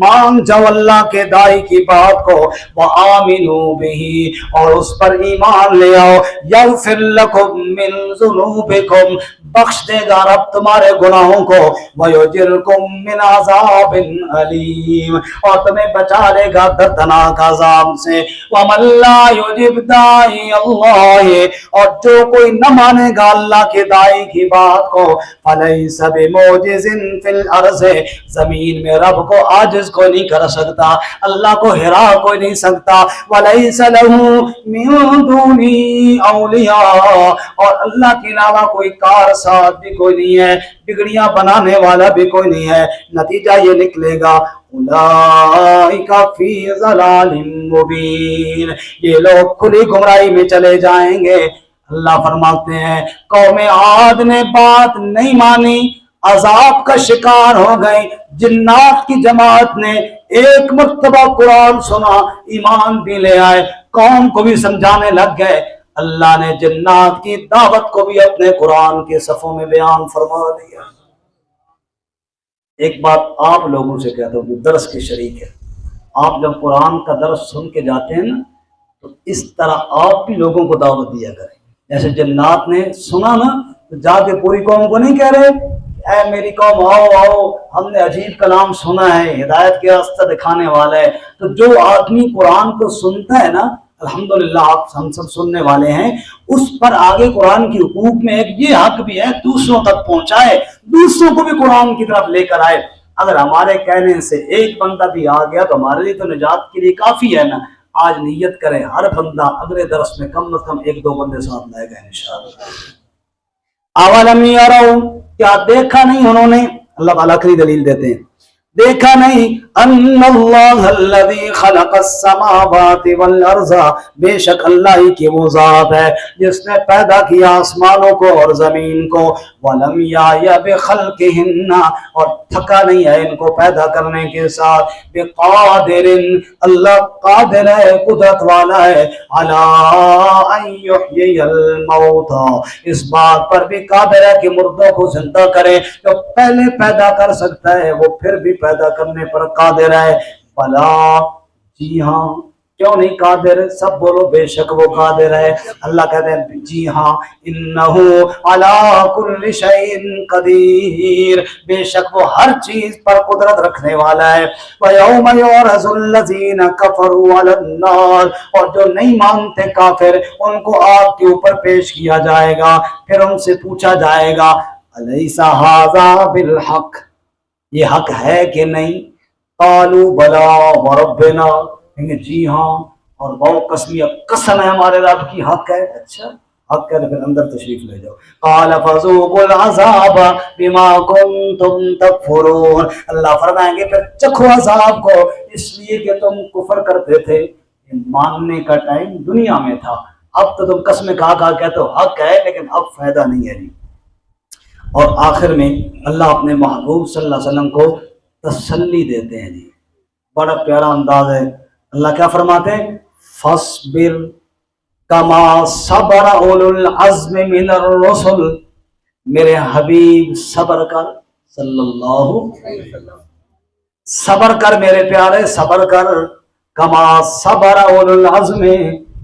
مان جاؤ اللہ کے دائی کی بات کو، وآمنوا بہی، اور اس پر ایمان لے آؤ، یغفر لکم من ذنوبکم، بخش دے گا رب تمہارے گناہوں کو، ویجرکم من عذاب علیم، اور تمہیں بچا لے گا دردناک عذاب سے۔ ومن لا یجب داعی اللہ، اور جو کوئی نہ مانے گا اللہ کے دائی کی بات کو، فلیس بمعجز فی الارض، زمین میں رب کو عاجز کوئی نہیں کر سکتا، اللہ کو ہرا کوئی نہیں سکتا، ولیس لہ من دونی اولیاء، اور اللہ کے علاوہ کوئی کار ساتھ بھی کوئی نہیں ہے، بگڑیاں بنانے والا بھی کوئی نہیں ہے۔ نتیجہ یہ نکلے گا اولئک فی ضلال مبین، یہ لوگ کھلی گمراہی میں چلے جائیں گے۔ اللہ فرماتے ہیں قوم عاد نے بات نہیں مانی، عذاب کا شکار ہو گئے۔ جنات کی جماعت نے ایک مرتبہ قرآن سنا، ایمان بھی لے آئے، قوم کو بھی سمجھانے لگ گئے۔ اللہ نے جنات کی دعوت کو بھی اپنے قرآن کے صفوں میں بیان فرما دیا۔ ایک بات آپ لوگوں سے کہتا ہوں جو درس کے شریک ہے، آپ جب قرآن کا درس سن کے جاتے ہیں نا تو اس طرح آپ بھی لوگوں کو دعوت دیا کریں۔ جیسے جنات نے سنا نا تو جا کے پوری قوم کو نہیں کہہ رہے اے میری قوم آؤ آؤ، ہم نے عجیب کلام سنا ہے، ہدایت کے راستہ دکھانے والا ہے۔ تو جو آدمی قرآن کو سنتا ہے نا، الحمدللہ آپ ہم سب سننے والے ہیں، اس پر آگے قرآن کی حقوق میں ایک یہ حق بھی ہے دوسروں تک پہنچائے، دوسروں کو بھی قرآن کی طرف لے کر آئے۔ اگر ہمارے کہنے سے ایک بندہ بھی آ گیا تو ہمارے لیے تو نجات کے لیے کافی ہے نا۔ آج نیت کریں ہر بندہ اگلے درس میں کم از کم ایک دو بندے ساتھ لائے گا انشاءاللہ۔ اولم یروا، کیا دیکھا نہیں انہوں نے، اللہ تعالیٰ کی دلیل دیتے ہیں، دیکھا نہیں ان اللہ الذی خلق السماوات والارض، بے شک اللہ ہی کی وہ ذات ہے جس نے پیدا کیا آسمانوں کو اور زمین کو، ولم یعی بخلقہن، اور تھکا نہیں ہے ان کو پیدا کرنے کے ساتھ، بقادر، اللہ قادر ہے، قدرت والا ہے، علی ان یحیی الموتى، اس بات پر بھی قادر ہے کہ مردوں کو زندہ کرے، جو پہلے پیدا کر سکتا ہے وہ پھر بھی پیدا کرنے پر قادر ہے۔ بلا، جی ہاں، کیوں نہیں قادر؟ سب بولو بے شک وہ قادر ہے۔ اللہ کہتے ہیں جی ہاں، انہو علی کل شیء قدیر، بے شک وہ ہر چیز پر قدرت رکھنے والا ہے۔ وَيَوْمَ يُعْرَضُ الَّذِينَ كَفَرُوا عَلَى النَّارِ، اور جو نہیں مانتے کافر ان کو آگ کے اوپر پیش کیا جائے گا، پھر ان سے پوچھا جائے گا الیس ھذا بالحق، یہ حق ہے کہ نہیں؟ قالوا بلا وربنا، کہیں گے جی ہاں، اور بہت قسمیہ قسم ہے ہمارے رب کی حق ہے۔ اچھا حق ہے تو پھر اندر تشریف لے جاؤ۔ قال فذوقوا العذاب بما کنتم تکفرون، اللہ فرمائیں گے پھر چکھو عذاب کو اس لیے کہ تم کفر کرتے تھے۔ ماننے کا ٹائم دنیا میں تھا، اب تو تم قسم کھا کھا کہتے ہو حق ہے لیکن اب فائدہ نہیں ہے جی۔ اور آخر میں اللہ اپنے محبوب صلی اللہ علیہ وسلم کو تسلی دیتے ہیں جی، بڑا پیارا انداز ہے۔ اللہ کیا فرماتے ہیں؟ فَاصْبِرْ كَمَا صَبَرَ أُولُو الْعَزْمِ مِنَ الرُّسُلِ، میرے حبیب صبر کر، صلی اللہ علیہ وسلم، صبر کر میرے پیارے، صبر کر، کما صبر اولو العزم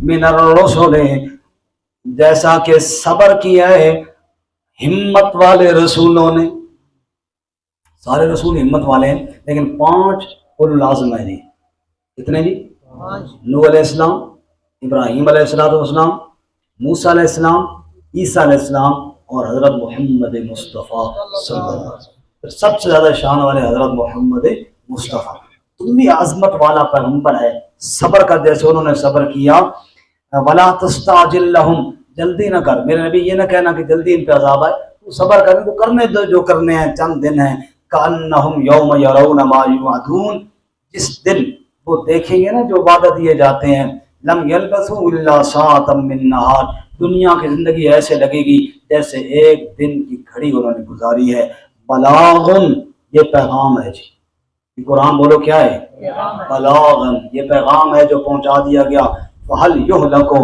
من الرسل، جیسا کہ صبر کیا ہے ہمت والے رسولوں نے۔ سارے رسول ہمت والے ہیں لیکن 5 اولو العزم ہیں جی۔ کتنے جی؟ نوح علیہ السلام، ابراہیم علیہ السلام، موسیٰ علیہ السلام، عیسیٰ علیہ السلام اور حضرت محمد مصطفیٰ صلی اللہ علیہ وسلم۔ سب سے زیادہ شان والے حضرت محمد مصطفیٰ، تم بھی عظمت والا پیغمبر ہے، صبر کر جیسے انہوں نے صبر کیا۔ ولا تستعجل لهم، جلدی نہ کر میرے نبی، یہ نہ کہنا کہ جلدی ان پہ عذاب آئے، تو صبر کرنے کو کرنے دو جو کرنے ہیں، چند دن ہیں۔ کأنہم یوم یرون ما یوعدون، جس دن وہ دیکھیں گے نا جو وعدہ دیے جاتے ہیں۔ لم یلبثوا الا ساعۃ من نہار، دنیا کی زندگی ایسے لگے گی جیسے ایک دن کی گھڑی انہوں نے گزاری ہے۔ بلاغن یہ پیغام ہے جی، یہ قرآن بولو کیا ہے؟ بلاغن یہ پیغام ہے جو پہنچا دیا گیا۔ فَهَلْ يُهْلَكُ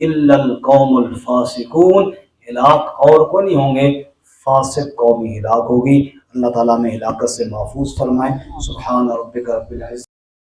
إِلَّا الْقَوْمُ الْفَاسِقُونَ، ہلاک اور کو نہیں ہوں گے، فاسق قوم ہی ہلاک ہوگی۔ اللہ تعالیٰ میں ہلاکت سے محفوظ فرمائے۔ سبحان ربک رب العزت